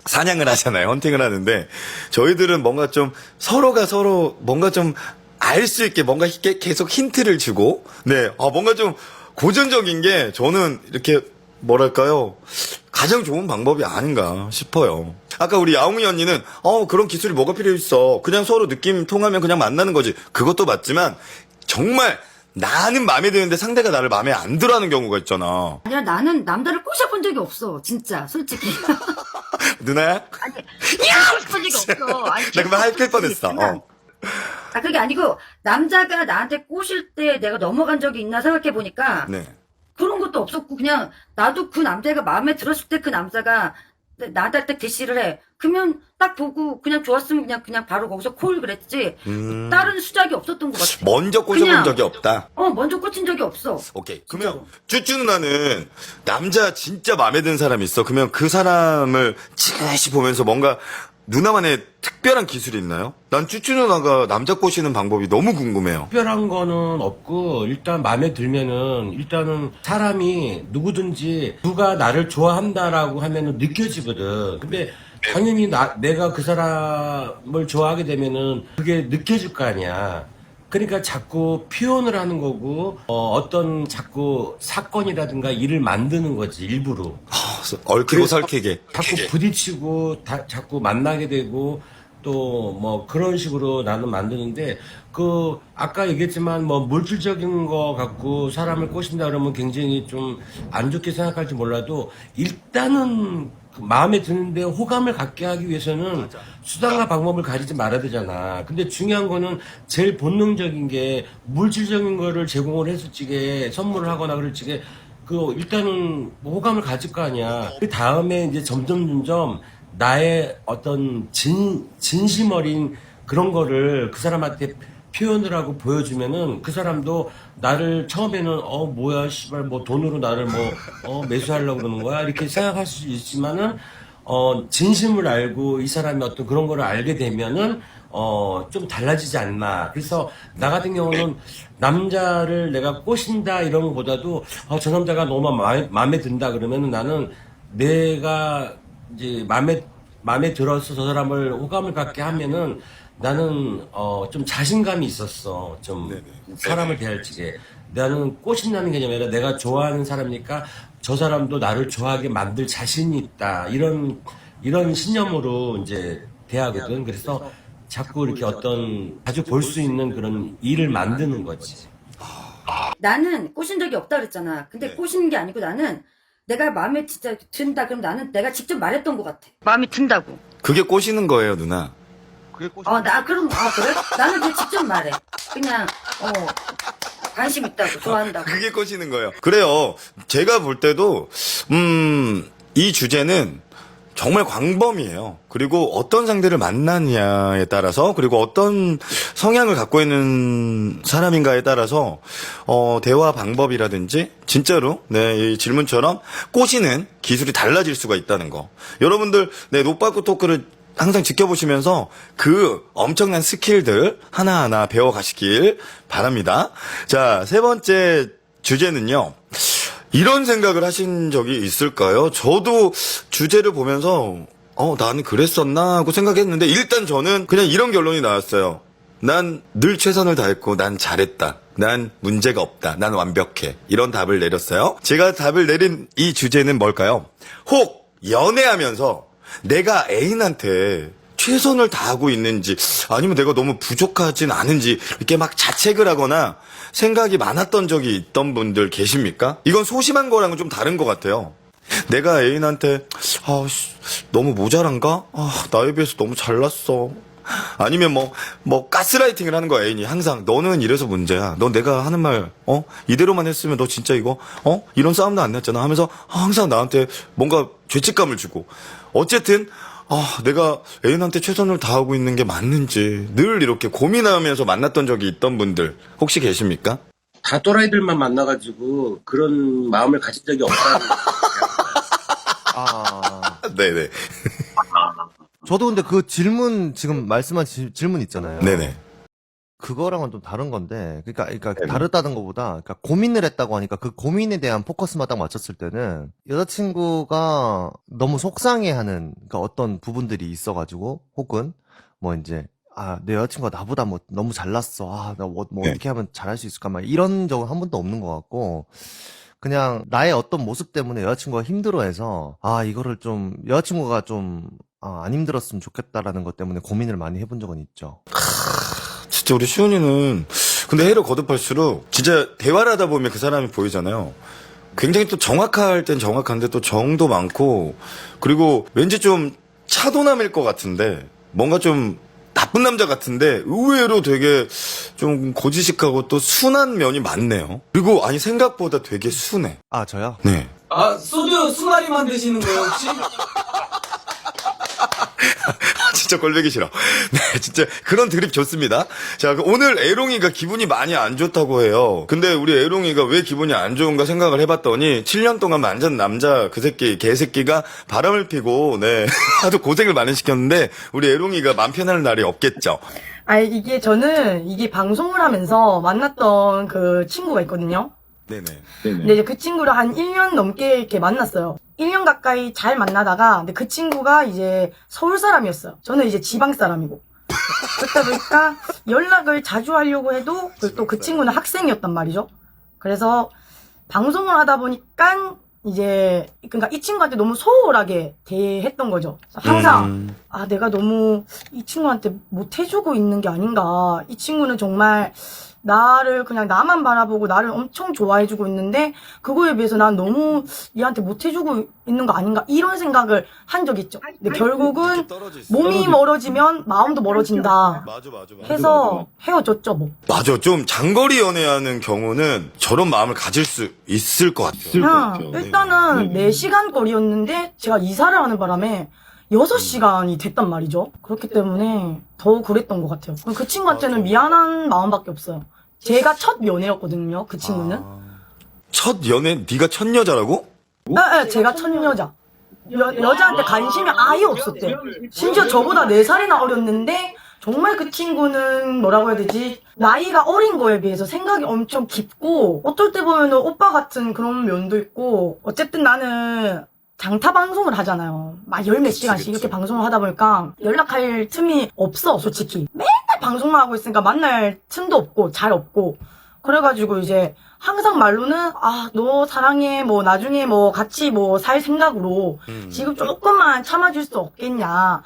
사냥을 하잖아요. 헌팅을 하는데 저희들은 뭔가 좀 서로가 서로 뭔가 좀 알 수 있게 뭔가 계속 힌트를 주고 뭔가 좀 고전적인 게 저는 이렇게 뭐랄까요 가장 좋은 방법이 아닌가 싶어요. 아까 우리 야옹이 언니는 그런 기술이 뭐가 필요 있어. 그냥 서로 느낌 통하면 그냥 만나는 거지. 그것도 맞지만 정말 나는 마음에 드는데 상대가 나를 마음에 안 들어하는 경우가 있잖아. 아니야, 나는 남자를 꼬셔본 적이 없어. 진짜, 솔직히. 누나야? 꼬셔본 적이 없어. 아니, 나 그만 할길 뻔했어. 그게 아니고, 남자가 나한테 꼬실 때 내가 넘어간 적이 있나 생각해보니까, 네. 그런 것도 없었고, 그냥, 나도 그 남자가 마음에 들었을 때 그 남자가 나한테 딱 대시를 해. 그러면 딱 보고, 그냥 좋았으면 그냥 바로 거기서 콜 그랬지. 다른 수작이 없었던 것 같아. 먼저 꼬셔본 그냥, 적이 없다. 먼저 꽂힌 적이 없어. 오케이. 그러면 쭈쭈 누나는 남자 진짜 마음에 드는 사람이 있어. 그러면 그 사람을 지그시 보면서 뭔가 누나만의 특별한 기술이 있나요? 난 쭈쭈 누나가 남자 꼬시는 방법이 너무 궁금해요. 특별한 거는 없고 일단 마음에 들면은 일단은 사람이 누구든지 누가 나를 좋아한다라고 하면은 느껴지거든. 근데 당연히 내가 그 사람을 좋아하게 되면은 그게 느껴질 거 아니야. 그러니까 자꾸 표현을 하는 거고 어떤 자꾸 사건이라든가 일을 만드는 거지 일부러. 얽히고 설키게. 자꾸 부딪히고 자꾸 만나게 되고 또 뭐 그런 식으로 나는 만드는데 아까 얘기했지만 뭐 물질적인 거 갖고 사람을 꼬신다 그러면 굉장히 좀 안 좋게 생각할지 몰라도 일단은 마음에 드는데 호감을 갖게 하기 위해서는 수단과 방법을 가리지 말아야 되잖아. 근데 중요한 거는 제일 본능적인 게 물질적인 거를 제공을 했을 적에 선물을 하거나 그럴 적에 일단은 호감을 가질 거 아니야. 그 다음에 이제 점점 나의 어떤 진심 어린 그런 거를 그 사람한테 표현을 하고 보여주면은 그 사람도 나를 처음에는 뭐야 씨발 뭐 돈으로 나를 매수하려고 그러는 거야 이렇게 생각할 수 있지만은 진심을 알고 이 사람이 어떤 그런 거를 알게 되면은 좀 달라지지 않나. 그래서 나 같은 경우는 남자를 내가 꼬신다 이런 것보다도 저 남자가 너무 마음에 든다 그러면은 나는 내가 이제 마음에 들어서 저 사람을 호감을 갖게 하면은 나는 좀 자신감이 있었어. 좀 사람을 대할 적에 나는 꼬신다는 개념이 아니라 내가 좋아하는 사람이니까 저 사람도 나를 좋아하게 만들 자신이 있다. 이런 신념으로 이제 대하거든. 그래서 자꾸 이렇게 어떤 자주 볼 수 있는 그런 일을 만드는 거지. 나는 꼬신 적이 없다 그랬잖아. 근데 꼬시는 게 아니고 나는 내가 마음에 진짜 든다. 그럼 나는 내가 직접 말했던 것 같아. 마음에 든다고. 그게 꼬시는 거예요, 누나. 그게 꽃이 그래? 나는 그냥 직접 말해. 그냥, 관심 있다고, 좋아한다고. 그게 꼬시는 거예요. 그래요. 제가 볼 때도 이 주제는 정말 광범위해요. 그리고 어떤 상대를 만나느냐에 따라서 그리고 어떤 성향을 갖고 있는 사람인가에 따라서 대화 방법이라든지 진짜로 이 질문처럼 꼬시는 기술이 달라질 수가 있다는 거. 여러분들 노빠꾸 토크를 항상 지켜보시면서 그 엄청난 스킬들 하나하나 배워가시길 바랍니다. 자, 세 번째 주제는요. 이런 생각을 하신 적이 있을까요? 저도 주제를 보면서 나는 그랬었나 하고 생각했는데 일단 저는 그냥 이런 결론이 나왔어요. 난 늘 최선을 다했고 난 잘했다. 난 문제가 없다. 난 완벽해. 이런 답을 내렸어요. 제가 답을 내린 이 주제는 뭘까요? 혹 연애하면서 내가 애인한테 최선을 다하고 있는지 아니면 내가 너무 부족하진 않은지 이렇게 막 자책을 하거나 생각이 많았던 적이 있던 분들 계십니까? 이건 소심한 거랑은 좀 다른 것 같아요. 내가 애인한테 너무 모자란가? 나에 비해서 너무 잘났어. 아니면 뭐 가스라이팅을 하는 거야. 애인이 항상 너는 이래서 문제야. 너 내가 하는 말 이대로만 했으면 너 진짜 이거 이런 싸움도 안 났잖아 하면서 항상 나한테 뭔가 죄책감을 주고 어쨌든 내가 애인한테 최선을 다하고 있는 게 맞는지 늘 이렇게 고민하면서 만났던 적이 있던 분들 혹시 계십니까? 다 또라이들만 만나가지고 그런 마음을 가진 적이 없다는 네네. 저도 근데 그 질문, 지금 말씀한 질문 있잖아요. 네네. 그거랑은 좀 다른 건데, 그러니까 네네. 다르다는 것보다, 그러니까 고민을 했다고 하니까 그 고민에 대한 포커스만 딱 맞췄을 때는 여자친구가 너무 속상해하는, 그러니까 어떤 부분들이 있어가지고, 혹은 뭐 이제, 내 여자친구가 나보다 뭐 너무 잘났어. 나 뭐 네. 어떻게 하면 잘할 수 있을까? 막 이런 적은 한 번도 없는 것 같고, 그냥 나의 어떤 모습 때문에 여자친구가 힘들어해서, 이거를 좀, 여자친구가 좀, 안 힘들었으면 좋겠다라는 것 때문에 고민을 많이 해본 적은 있죠. 진짜 우리 시훈이는 근데 해를 거듭할수록 진짜 대화를 하다 보면 그 사람이 보이잖아요. 굉장히 또 정확할 땐 정확한데 또 정도 많고 그리고 왠지 좀 차도남일 것 같은데 뭔가 좀 나쁜 남자 같은데 의외로 되게 좀 고지식하고 또 순한 면이 많네요. 그리고 아니 생각보다 되게 순해. 저요? 네. 소주 수마리만 드시는 거예요, 혹시? 진짜 꼴보기 싫어. 네, 진짜 그런 드립 좋습니다. 자, 오늘 애롱이가 기분이 많이 안 좋다고 해요. 근데 우리 애롱이가 왜 기분이 안 좋은가 생각을 해봤더니 7년 동안 만전 남자 그 새끼 개새끼가 바람을 피고 네 하도 고생을 많이 시켰는데 우리 애롱이가 맘 편할 날이 없겠죠. 이게 저는 이게 방송을 하면서 만났던 그 친구가 있거든요. 네네. 근데 이제 그 친구를 한 1년 넘게 이렇게 만났어요. 1년 가까이 잘 만나다가, 근데 그 친구가 이제 서울 사람이었어요. 저는 이제 지방 사람이고. 그러다 보니까 연락을 자주 하려고 해도, 또 그 친구는 학생이었단 말이죠. 그래서 방송을 하다 보니까 이제, 그러니까 이 친구한테 너무 소홀하게 대했던 거죠. 항상, 내가 너무 이 친구한테 못해주고 있는 게 아닌가. 이 친구는 정말 나를 그냥 나만 바라보고 나를 엄청 좋아해주고 있는데 그거에 비해서 난 너무 얘한테 못해주고 있는 거 아닌가 이런 생각을 한 적이 있죠. 근데 결국은 몸이 멀어지면 마음도 멀어진다 맞아. 해서 헤어졌죠 뭐. 맞아. 좀 장거리 연애하는 경우는 저런 마음을 가질 수 있을 것 같아요. 일단은 4시간 거리였는데 제가 이사를 하는 바람에 6시간이 됐단 말이죠. 그렇기 때문에 더 그랬던 것 같아요. 그 친구한테는 미안한 마음밖에 없어요. 제가 첫 연애였거든요, 그 친구는. 첫 연애 네가 첫 여자라고? 네, 제가 첫 여자. 여자한테 관심이 아예 없었대요. 심지어 저보다 4살이나 어렸는데 정말 그 친구는 뭐라고 해야 되지? 나이가 어린 거에 비해서 생각이 엄청 깊고 어떨 때 보면은 오빠 같은 그런 면도 있고 어쨌든 나는 장타 방송을 하잖아요. 막 열 몇 시간씩 이렇게 방송을 하다 보니까 연락할 틈이 없어, 솔직히. 맨날 방송만 하고 있으니까 만날 틈도 없고 잘 없고 그래가지고 이제 항상 말로는 너 사랑해 뭐 나중에 뭐 같이 뭐 살 생각으로 지금 조금만 참아줄 수 없겠냐.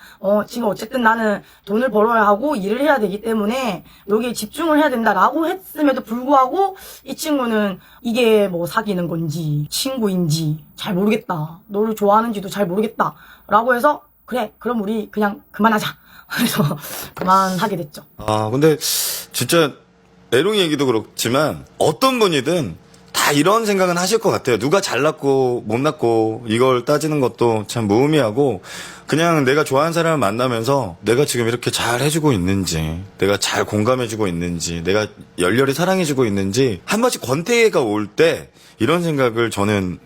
지금 어쨌든 나는 돈을 벌어야 하고 일을 해야 되기 때문에 여기에 집중을 해야 된다라고 했음에도 불구하고 이 친구는 이게 뭐 사귀는 건지 친구인지 잘 모르겠다. 너를 좋아하는지도 잘 모르겠다. 라고 해서 그래 그럼 우리 그냥 그만하자. 그래서 그만하게 됐죠. 근데 진짜 애롱이 얘기도 그렇지만 어떤 분이든 다 이런 생각은 하실 것 같아요. 누가 잘났고 못났고 이걸 따지는 것도 참 무의미하고 그냥 내가 좋아하는 사람을 만나면서 내가 지금 이렇게 잘 해주고 있는지 내가 잘 공감해주고 있는지 내가 열렬히 사랑해주고 있는지 한 번씩 권태기가 올 때 이런 생각을 저는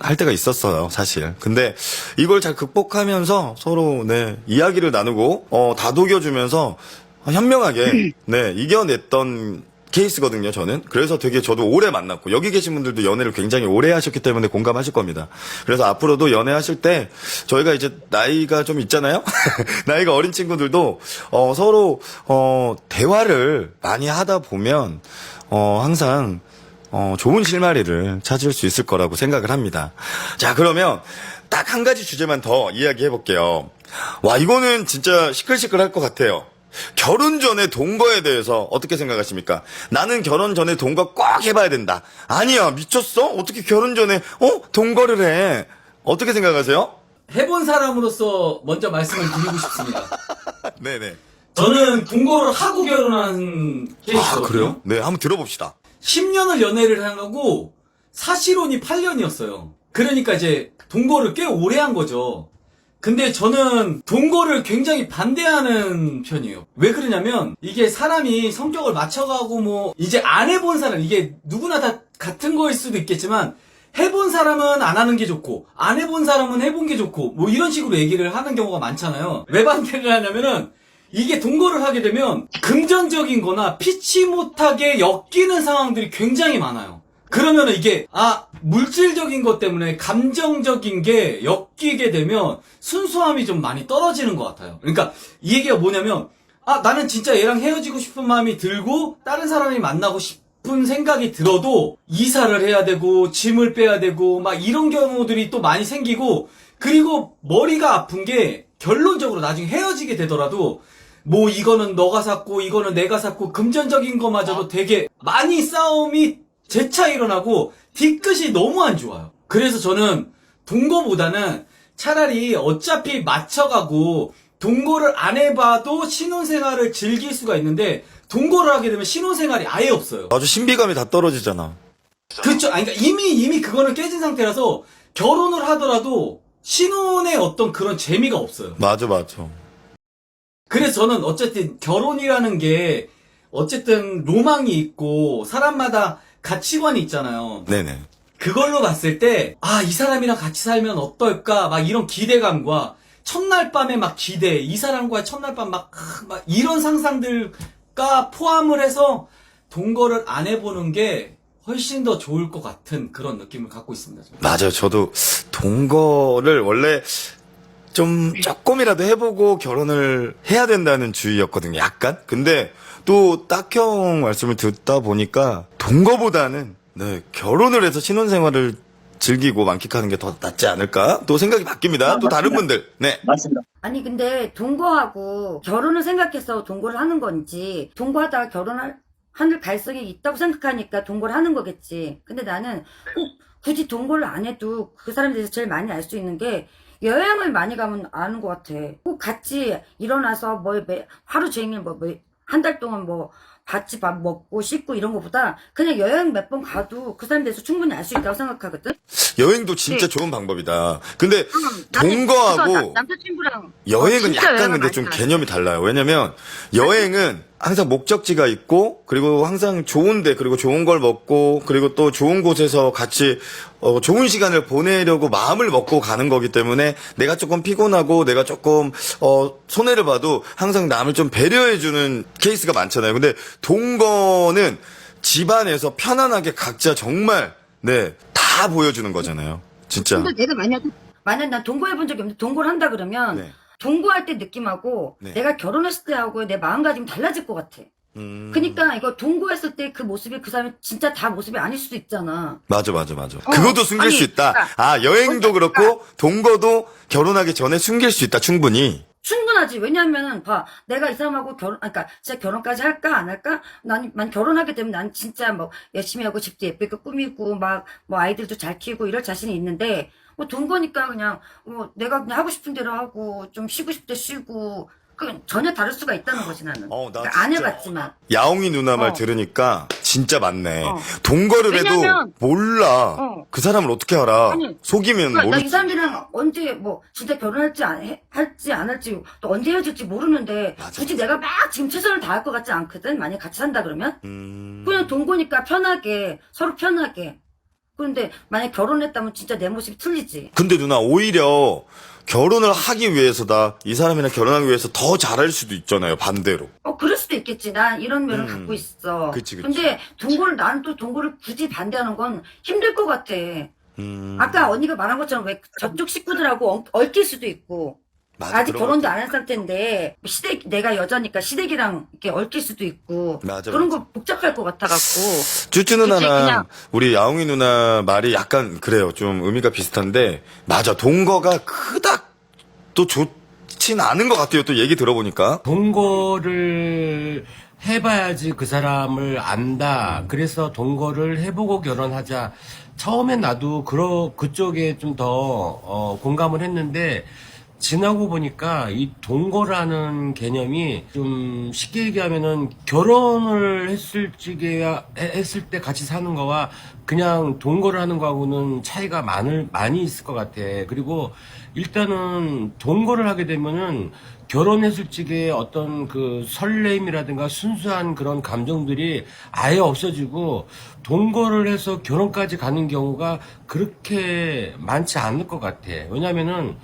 할 때가 있었어요, 사실. 근데 이걸 잘 극복하면서 서로 이야기를 나누고 다독여주면서 현명하게 이겨냈던 케이스거든요, 저는. 그래서 되게 저도 오래 만났고, 여기 계신 분들도 연애를 굉장히 오래 하셨기 때문에 공감하실 겁니다. 그래서 앞으로도 연애하실 때, 저희가 이제 나이가 좀 있잖아요? 나이가 어린 친구들도, 서로, 대화를 많이 하다 보면, 항상, 좋은 실마리를 찾을 수 있을 거라고 생각을 합니다. 자, 그러면, 딱 한 가지 주제만 더 이야기해 볼게요. 와, 이거는 진짜 시끌시끌할 것 같아요. 결혼 전에 동거에 대해서 어떻게 생각하십니까? 나는 결혼 전에 동거 꼭 해봐야 된다. 아니야, 미쳤어? 어떻게 결혼 전에, 동거를 해? 어떻게 생각하세요? 해본 사람으로서 먼저 말씀을 드리고 싶습니다. 네네. 저는 동거를 하고 결혼한 케이스거든요. 아, 그래요? 네, 한번 들어봅시다. 10년을 연애를 하고 사실혼이 8년이었어요. 그러니까 이제 동거를 꽤 오래 한 거죠. 근데 저는 동거를 굉장히 반대하는 편이에요. 왜 그러냐면 이게 사람이 성격을 맞춰가고 뭐 이제 안 해본 사람, 이게 누구나 다 같은 거일 수도 있겠지만 해본 사람은 안 하는 게 좋고 안 해본 사람은 해본 게 좋고 뭐 이런 식으로 얘기를 하는 경우가 많잖아요. 왜 반대를 하냐면은 이게 동거를 하게 되면 금전적인 거나 피치 못하게 엮이는 상황들이 굉장히 많아요. 그러면은 이게 물질적인 것 때문에 감정적인 게 엮이게 되면 순수함이 좀 많이 떨어지는 것 같아요. 그러니까 이 얘기가 뭐냐면 나는 진짜 얘랑 헤어지고 싶은 마음이 들고 다른 사람이 만나고 싶은 생각이 들어도 이사를 해야 되고 짐을 빼야 되고 막 이런 경우들이 또 많이 생기고, 그리고 머리가 아픈 게 결론적으로 나중에 헤어지게 되더라도 뭐 이거는 너가 샀고 이거는 내가 샀고 금전적인 거마저도 되게 많이 싸움이 재차 일어나고 뒤끝이 너무 안 좋아요. 그래서 저는 동거보다는 차라리 어차피 맞춰가고 동거를 안 해봐도 신혼생활을 즐길 수가 있는데 동거를 하게 되면 신혼생활이 아예 없어요. 아주 신비감이 다 떨어지잖아. 그렇죠. 그러니까 이미 그거는 깨진 상태라서 결혼을 하더라도 신혼의 어떤 그런 재미가 없어요. 맞아, 맞아. 그래서 저는 어쨌든 결혼이라는 게 어쨌든 로망이 있고 사람마다 가치관이 있잖아요. 네네. 그걸로 봤을 때, 이 사람이랑 같이 살면 어떨까? 막 이런 기대감과 첫날 밤에 막 기대, 이 사람과의 첫날 밤 막 이런 상상들과 포함을 해서 동거를 안 해보는 게 훨씬 더 좋을 것 같은 그런 느낌을 갖고 있습니다. 저는. 맞아요. 저도 동거를 원래 좀 조금이라도 해보고 결혼을 해야 된다는 주의였거든요. 약간. 근데 또 딱형 말씀을 듣다 보니까 동거보다는 결혼을 해서 신혼생활을 즐기고 만끽하는 게 더 낫지 않을까? 또 생각이 바뀝니다. 또 다른 분들. 네. 맞습니다. 아니 근데 동거하고 결혼을 생각해서 동거를 하는 건지 동거하다가 결혼할 가능성이 있다고 생각하니까 동거를 하는 거겠지. 근데 나는 꼭 굳이 동거를 안 해도 그 사람에 대해서 제일 많이 알 수 있는 게 여행을 많이 가면 아는 것 같아. 꼭 같이 일어나서 하루 종일 한 달 동안 같이 밥 먹고 씻고 이런 것보다 그냥 여행 몇 번 가도 그 사람에 대해서 충분히 알 수 있다고 생각하거든. 여행도 진짜 좋은 방법이다. 근데 나는 동거하고 남자친구랑 여행은 진짜 약간 여행을 근데 많이 좀 가요. 개념이 달라요. 왜냐면 여행은 항상 목적지가 있고 그리고 항상 좋은데 그리고 좋은 걸 먹고 그리고 또 좋은 곳에서 같이 좋은 시간을 보내려고 마음을 먹고 가는 거기 때문에 내가 조금 피곤하고 내가 조금 손해를 봐도 항상 남을 좀 배려해주는 케이스가 많잖아요. 근데 동거는 집안에서 편안하게 각자 정말 다 보여주는 거잖아요. 진짜. 근데 내가 만약 난 동거해본 적이 없는데 동거를 한다 그러면 네. 동거할 때 느낌하고 네. 내가 결혼했을 때하고 내 마음가짐이 달라질 것 같아. 그러니까 이거 동거했을 때 그 모습이 그 사람이 진짜 다 모습이 아닐 수도 있잖아. 맞아. 그것도 숨길 아니, 수 있다. 그러니까, 여행도 그렇고 동거도 결혼하기 전에 숨길 수 있다. 충분히. 충분하지. 왜냐하면 내가 이 사람하고 그러니까 진짜 결혼까지 할까 안 할까? 난 결혼하게 되면 난 진짜 열심히 하고 집도 예쁘게 꾸미고 아이들도 잘 키우고 이럴 자신이 있는데 동거니까 그냥 내가 그냥 하고 싶은 대로 하고 좀 쉬고 싶을 때 쉬고 전혀 다를 수가 있다는 거지 나는. 나 그러니까 안 진짜 해봤지만. 야옹이 누나 말 들으니까 진짜 맞네. 어. 동거를 해도 왜냐면, 몰라. 그 사람을 어떻게 알아? 아니, 속이면 그러니까 나 모르지. 이 사람들이랑 언제 진짜 결혼할지 할지 안 할지 또 언제 헤어질지 모르는데 맞아, 굳이 맞아. 내가 막 지금 최선을 다할 것 같지 않거든. 만약 같이 산다 그러면 그냥 동거니까 편하게 서로 편하게. 그런데 만약 결혼했다면 진짜 내 모습이 틀리지. 근데 누나 오히려 결혼을 하기 위해서다. 이 사람이랑 결혼하기 위해서 더 잘할 수도 있잖아요. 반대로. 그럴 수도 있겠지. 난 이런 면을 갖고 있어. 그치. 근데 나는 또 동거를 굳이 반대하는 건 힘들 것 같아. 아까 언니가 말한 것처럼 왜 저쪽 식구들하고 얽힐 수도 있고. 맞아, 아직 그런 결혼도 안 한 상태인데 내가 여자니까 시댁이랑 이렇게 얽힐 수도 있고. 맞아, 그런 맞아. 거 복잡할 것 같아갖고. 쭈쭈 누나랑 그냥- 우리 야옹이 누나 말이 약간 그래요. 좀 의미가 비슷한데 맞아. 동거가 그닥 또 좋진 않은 것 같아요. 또 얘기 들어보니까. 동거를 해봐야지 그 사람을 안다. 그래서 동거를 해보고 결혼하자. 처음엔 나도 그쪽에 좀 더 공감을 했는데 지나고 보니까 이 동거라는 개념이 좀 쉽게 얘기하면은 결혼을 했을 때 같이 사는 거와 그냥 동거를 하는 거하고는 차이가 많이 있을 것 같아. 그리고 일단은 동거를 하게 되면은 결혼했을 적에 어떤 그 설레임이라든가 순수한 그런 감정들이 아예 없어지고 동거를 해서 결혼까지 가는 경우가 그렇게 많지 않을 것 같아. 왜냐면은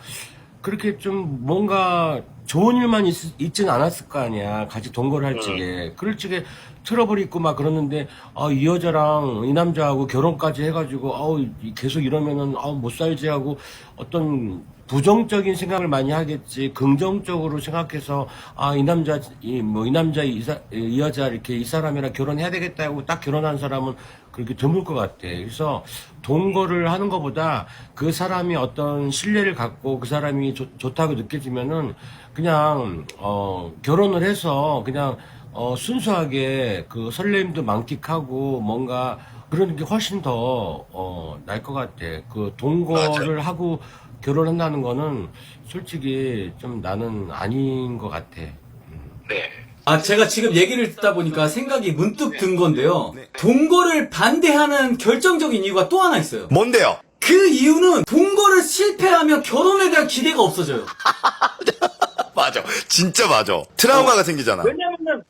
그렇게 좀 뭔가 좋은 일만 있진 않았을 거 아니야. 같이 동거를 할 적에. 그럴 적에 트러블이 있고 막 그러는데, 이 여자랑 이 남자하고 결혼까지 해가지고, 계속 이러면은, 못 살지 하고 어떤 부정적인 생각을 많이 하겠지. 긍정적으로 생각해서, 이 여자 이렇게 이 사람이랑 결혼해야 되겠다 하고 딱 결혼한 사람은 그렇게 드물 것 같아. 그래서 동거를 하는 것보다 그 사람이 어떤 신뢰를 갖고 그 사람이 좋다고 느껴지면은 그냥, 결혼을 해서 그냥, 순수하게 그 설렘도 만끽하고 뭔가 그런 게 훨씬 더, 날 것 같아. 그 동거를 하고 결혼한다는 거는 솔직히 좀 나는 아닌 것 같아. 네. 제가 지금 얘기를 듣다 보니까 생각이 문득 든 건데요. 동거를 반대하는 결정적인 이유가 또 하나 있어요. 뭔데요? 그 이유는 동거를 실패하면 결혼에 대한 기대가 없어져요. 맞아. 진짜 맞아. 트라우마가 생기잖아. 왜냐면은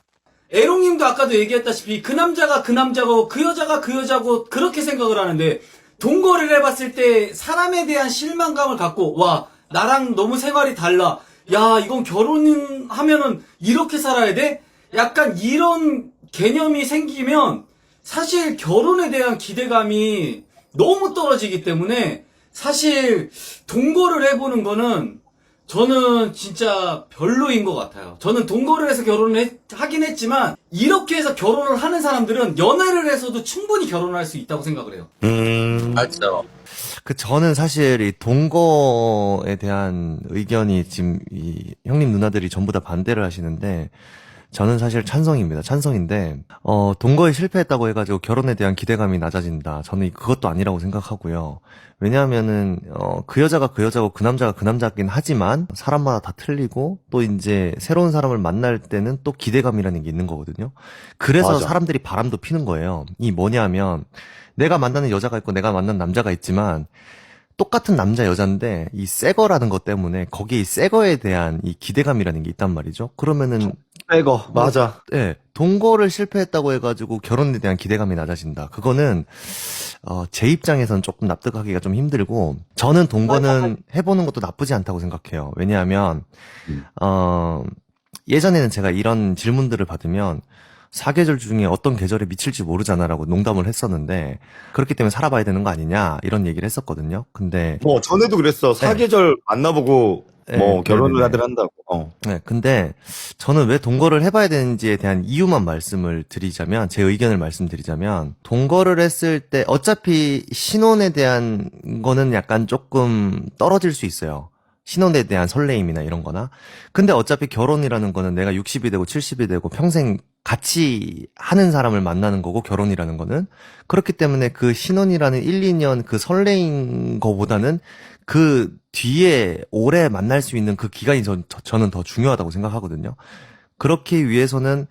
에롱님도 아까도 얘기했다시피 그 남자가 그 남자고 그 여자가 그 여자고 그렇게 생각을 하는데 동거를 해봤을 때 사람에 대한 실망감을 갖고 와 나랑 너무 생활이 달라. 야 이건 결혼하면은 이렇게 살아야 돼? 약간 이런 개념이 생기면 사실 결혼에 대한 기대감이 너무 떨어지기 때문에 사실 동거를 해보는 거는 저는 진짜 별로인 것 같아요. 저는 동거를 해서 결혼을 하긴 했지만 이렇게 해서 결혼을 하는 사람들은 연애를 해서도 충분히 결혼을 할 수 있다고 생각을 해요. 맞아. 저는 사실 이 동거에 대한 의견이 지금 이 형님 누나들이 전부 다 반대를 하시는데 저는 사실 찬성입니다. 찬성인데 동거에 실패했다고 해가지고 결혼에 대한 기대감이 낮아진다. 저는 그것도 아니라고 생각하고요. 왜냐하면은 그 여자가 그 여자고 그 남자가 그 남자긴 하지만 사람마다 다 틀리고 또 이제 새로운 사람을 만날 때는 또 기대감이라는 게 있는 거거든요. 그래서 맞아. 사람들이 바람도 피는 거예요. 이 뭐냐면 내가 만나는 여자가 있고 내가 만나는 남자가 있지만 똑같은 남자 여잔데 이 새거라는 것 때문에 거기에 이 새거에 대한 이 기대감이라는 게 있단 말이죠. 그러면은 빼고 맞아. 네, 동거를 실패했다고 해가지고 결혼에 대한 기대감이 낮아진다. 그거는 제 입장에선 조금 납득하기가 좀 힘들고 저는 동거는 해보는 것도 나쁘지 않다고 생각해요. 왜냐하면 예전에는 제가 이런 질문들을 받으면 사계절 중에 어떤 계절에 미칠지 모르잖아라고 농담을 했었는데 그렇기 때문에 살아봐야 되는 거 아니냐 이런 얘기를 했었거든요. 근데 전에도 그랬어. 사계절 만나보고 네, 결혼을 네네네. 하들 한다고. 네, 근데 저는 왜 동거를 해봐야 되는지에 대한 이유만 말씀을 드리자면, 제 의견을 말씀드리자면, 동거를 했을 때 어차피 신혼에 대한 거는 약간 조금 떨어질 수 있어요. 신혼에 대한 설레임이나 이런 거나. 근데 어차피 결혼이라는 거는 내가 60이 되고 70이 되고 평생 같이 하는 사람을 만나는 거고 결혼이라는 거는. 그렇기 때문에 그 신혼이라는 1, 2년 그 설레인 거보다는 그 뒤에 오래 만날 수 있는 그 기간이 저는 더 중요하다고 생각하거든요. 그렇기 위해서는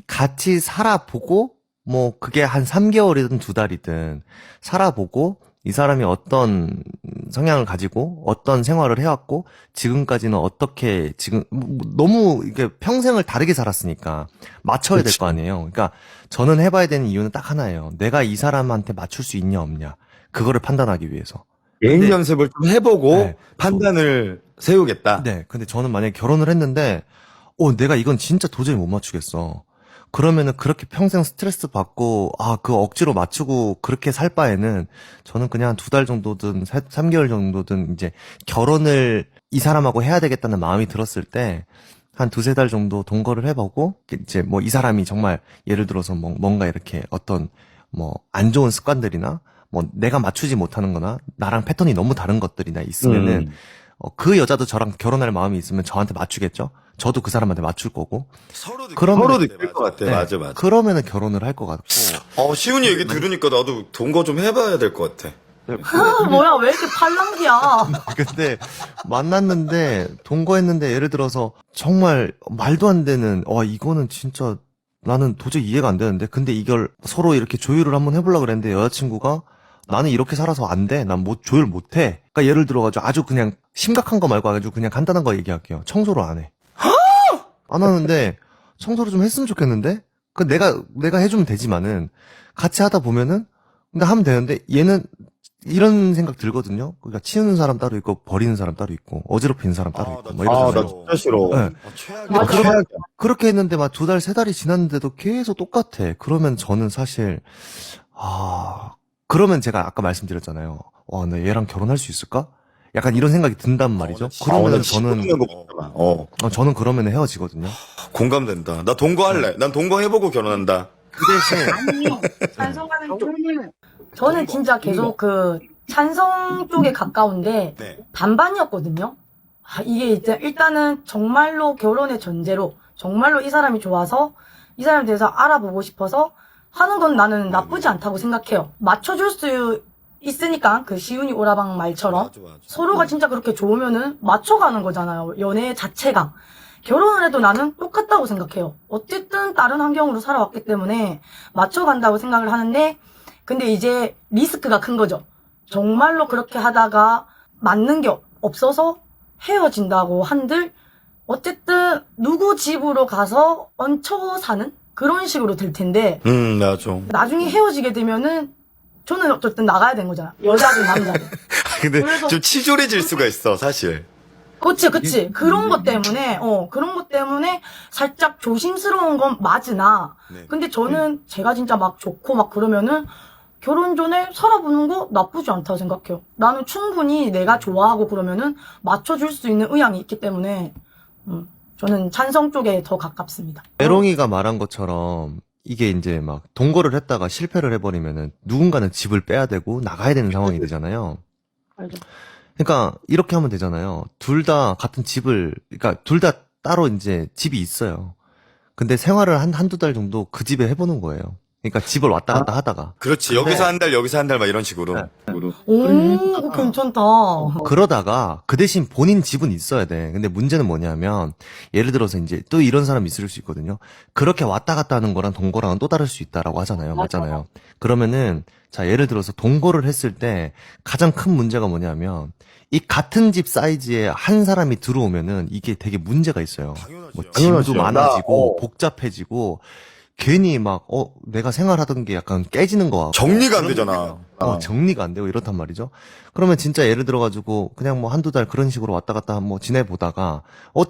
같이 살아보고, 뭐, 그게 한 3개월이든 2달이든 살아보고, 이 사람이 어떤 성향을 가지고, 어떤 생활을 해왔고, 지금까지는 어떻게, 너무 이게 평생을 다르게 살았으니까, 맞춰야 될 거 아니에요. 그러니까, 저는 해봐야 되는 이유는 딱 하나예요. 내가 이 사람한테 맞출 수 있냐, 없냐. 그거를 판단하기 위해서. 예인 근데- 연습을 좀 해보고 네. 판단을 세우겠다. 네. 근데 저는 만약에 결혼을 했는데, 내가 이건 진짜 도저히 못 맞추겠어. 그러면은 그렇게 평생 스트레스 받고, 그 억지로 맞추고 그렇게 살 바에는 저는 그냥 2달 정도든 3개월 정도든 이제 결혼을 이 사람하고 해야 되겠다는 마음이 들었을 때, 한 2-3달 정도 동거를 해보고, 이제 뭐 이 사람이 정말 예를 들어서 뭔가 이렇게 어떤 안 좋은 습관들이나 내가 맞추지 못하는 거나 나랑 패턴이 너무 다른 것들이나 있으면은 그 여자도 저랑 결혼할 마음이 있으면 저한테 맞추겠죠? 저도 그 사람한테 맞출 거고. 서로 느낄 것 같아. 네, 맞아. 그러면은 결혼을 할 것 같고. 시훈이 얘기 들으니까 나도 동거 좀 해봐야 될 것 같아. 뭐야, 왜 이렇게 팔랑귀야. 근데 만났는데 동거했는데 예를 들어서 정말 말도 안 되는 이거는 진짜 나는 도저히 이해가 안 되는데 근데 이걸 서로 이렇게 조율을 한번 해보려고 그랬는데 여자친구가 나는 이렇게 살아서 안 돼. 난 조율 못 해. 그러니까 예를 들어가지고 아주 그냥 심각한 거 말고 아주 그냥 간단한 거 얘기할게요. 청소를 안 해. 안 하는데 청소를 좀 했으면 좋겠는데? 내가 해주면 되지만은 같이 하다 보면은 근데 하면 되는데 얘는 이런 생각 들거든요. 그러니까 치우는 사람 따로 있고 버리는 사람 따로 있고 어지럽히는 사람 따로 있고 나 이러잖아요. 진짜 싫어. 네. 최악이야. 최악이야. 그렇게 했는데 막 2달, 3달이 지났는데도 계속 똑같아. 그러면 저는 사실 그러면 제가 아까 말씀드렸잖아요. 나 얘랑 결혼할 수 있을까? 약간 이런 생각이 든단 말이죠. 그러면 저는 그러면 헤어지거든요. 공감된다. 나 동거할래. 난 동거해보고 결혼한다. 그 대신 아니, 찬성하는 쪽은. 저는 진짜 계속 찬성 쪽에 가까운데, 네. 반반이었거든요. 이게 이제 일단은 정말로 결혼의 전제로, 정말로 이 사람이 좋아서, 이 사람에 대해서 알아보고 싶어서 하는 건 나는 나쁘지 않다고 생각해요. 맞춰줄 수 있으니까, 시훈이 오라방 말처럼. 맞아. 서로가 진짜 그렇게 좋으면은 맞춰가는 거잖아요. 연애 자체가. 결혼을 해도 나는 똑같다고 생각해요. 어쨌든 다른 환경으로 살아왔기 때문에 맞춰간다고 생각을 하는데, 근데 이제 리스크가 큰 거죠. 정말로 그렇게 하다가 맞는 게 없어서 헤어진다고 한들, 어쨌든 누구 집으로 가서 얹혀 사는 그런 식으로 될 텐데, 맞아. 나중에 헤어지게 되면은 저는 어쨌든 나가야 되는 거잖아. 여자든 남자든. 근데 그래서- 좀 치졸해질 수가 있어, 사실. 그치. 그런 것 때문에 살짝 조심스러운 건 맞으나, 네. 근데 저는 제가 진짜 막 좋고 막 그러면은 결혼 전에 살아보는 거 나쁘지 않다고 생각해요. 나는 충분히 내가 좋아하고 그러면은 맞춰줄 수 있는 의향이 있기 때문에, 저는 찬성 쪽에 더 가깝습니다. 메롱이가 말한 것처럼 이게 이제 막 동거를 했다가 실패를 해버리면은 누군가는 집을 빼야 되고 나가야 되는 상황이 되잖아요. 알죠. 그러니까 이렇게 하면 되잖아요. 둘 다 같은 집을, 그러니까 둘 다 따로 이제 집이 있어요. 근데 생활을 한두 달 정도 그 집에 해보는 거예요. 그러니까 집을 왔다 갔다 하다가. 그렇지. 여기서 한 달, 여기서 한 달, 막 이런 식으로. 오, 그거 괜찮다. 그러다가 그 대신 본인 집은 있어야 돼. 근데 문제는 뭐냐면 예를 들어서 이제 또 이런 사람이 있을 수 있거든요. 그렇게 왔다 갔다 하는 거랑 동거랑은 또 다를 수 있다라고 하잖아요. 맞잖아요. 그러면은 자 예를 들어서 동거를 했을 때 가장 큰 문제가 뭐냐면 이 같은 집 사이즈에 한 사람이 들어오면은 이게 되게 문제가 있어요. 뭐 짐도 많아지고 복잡해지고 괜히 막 내가 생활하던 게 약간 깨지는 거 같고 정리가 안 되잖아. 정리가 안 되고 이렇단 말이죠. 그러면 진짜 예를 들어가지고 그냥 뭐 한두 달 그런 식으로 왔다 갔다 뭐 지내보다가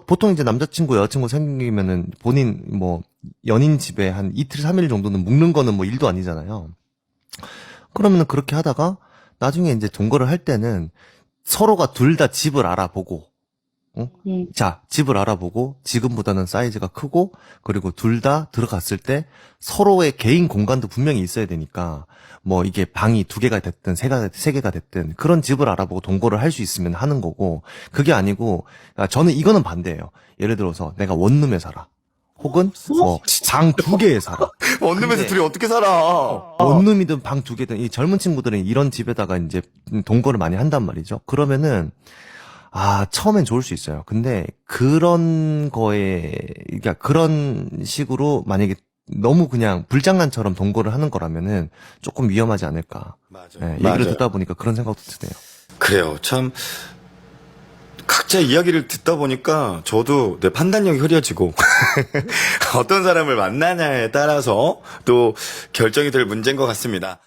보통 이제 남자친구 여자친구 생기면은 본인 뭐 연인 집에 한 이틀 3일 정도는 묵는 거는 뭐 일도 아니잖아요. 그러면은 그렇게 하다가 나중에 이제 동거를 할 때는 서로가 둘 다 집을 알아보고 자, 집을 알아보고 지금보다는 사이즈가 크고 그리고 둘 다 들어갔을 때 서로의 개인 공간도 분명히 있어야 되니까 뭐 이게 방이 2개가 됐든 3개가 됐든 그런 집을 알아보고 동거를 할 수 있으면 하는 거고 그게 아니고 저는 이거는 반대예요. 예를 들어서 내가 원룸에 살아. 혹은 뭐 방 2개에 살아. 원룸에서 둘이 어떻게 살아? 원룸이든 방 2개든 이 젊은 친구들은 이런 집에다가 이제 동거를 많이 한단 말이죠. 그러면은 처음엔 좋을 수 있어요. 근데 그런 거에, 그러니까 그런 식으로 만약에 너무 그냥 불장난처럼 동거를 하는 거라면은 조금 위험하지 않을까. 맞아. 네, 얘기를 듣다 보니까 그런 생각도 드네요. 그래요. 참 각자 이야기를 듣다 보니까 저도 내 판단력이 흐려지고 어떤 사람을 만나냐에 따라서 또 결정이 될 문제인 것 같습니다.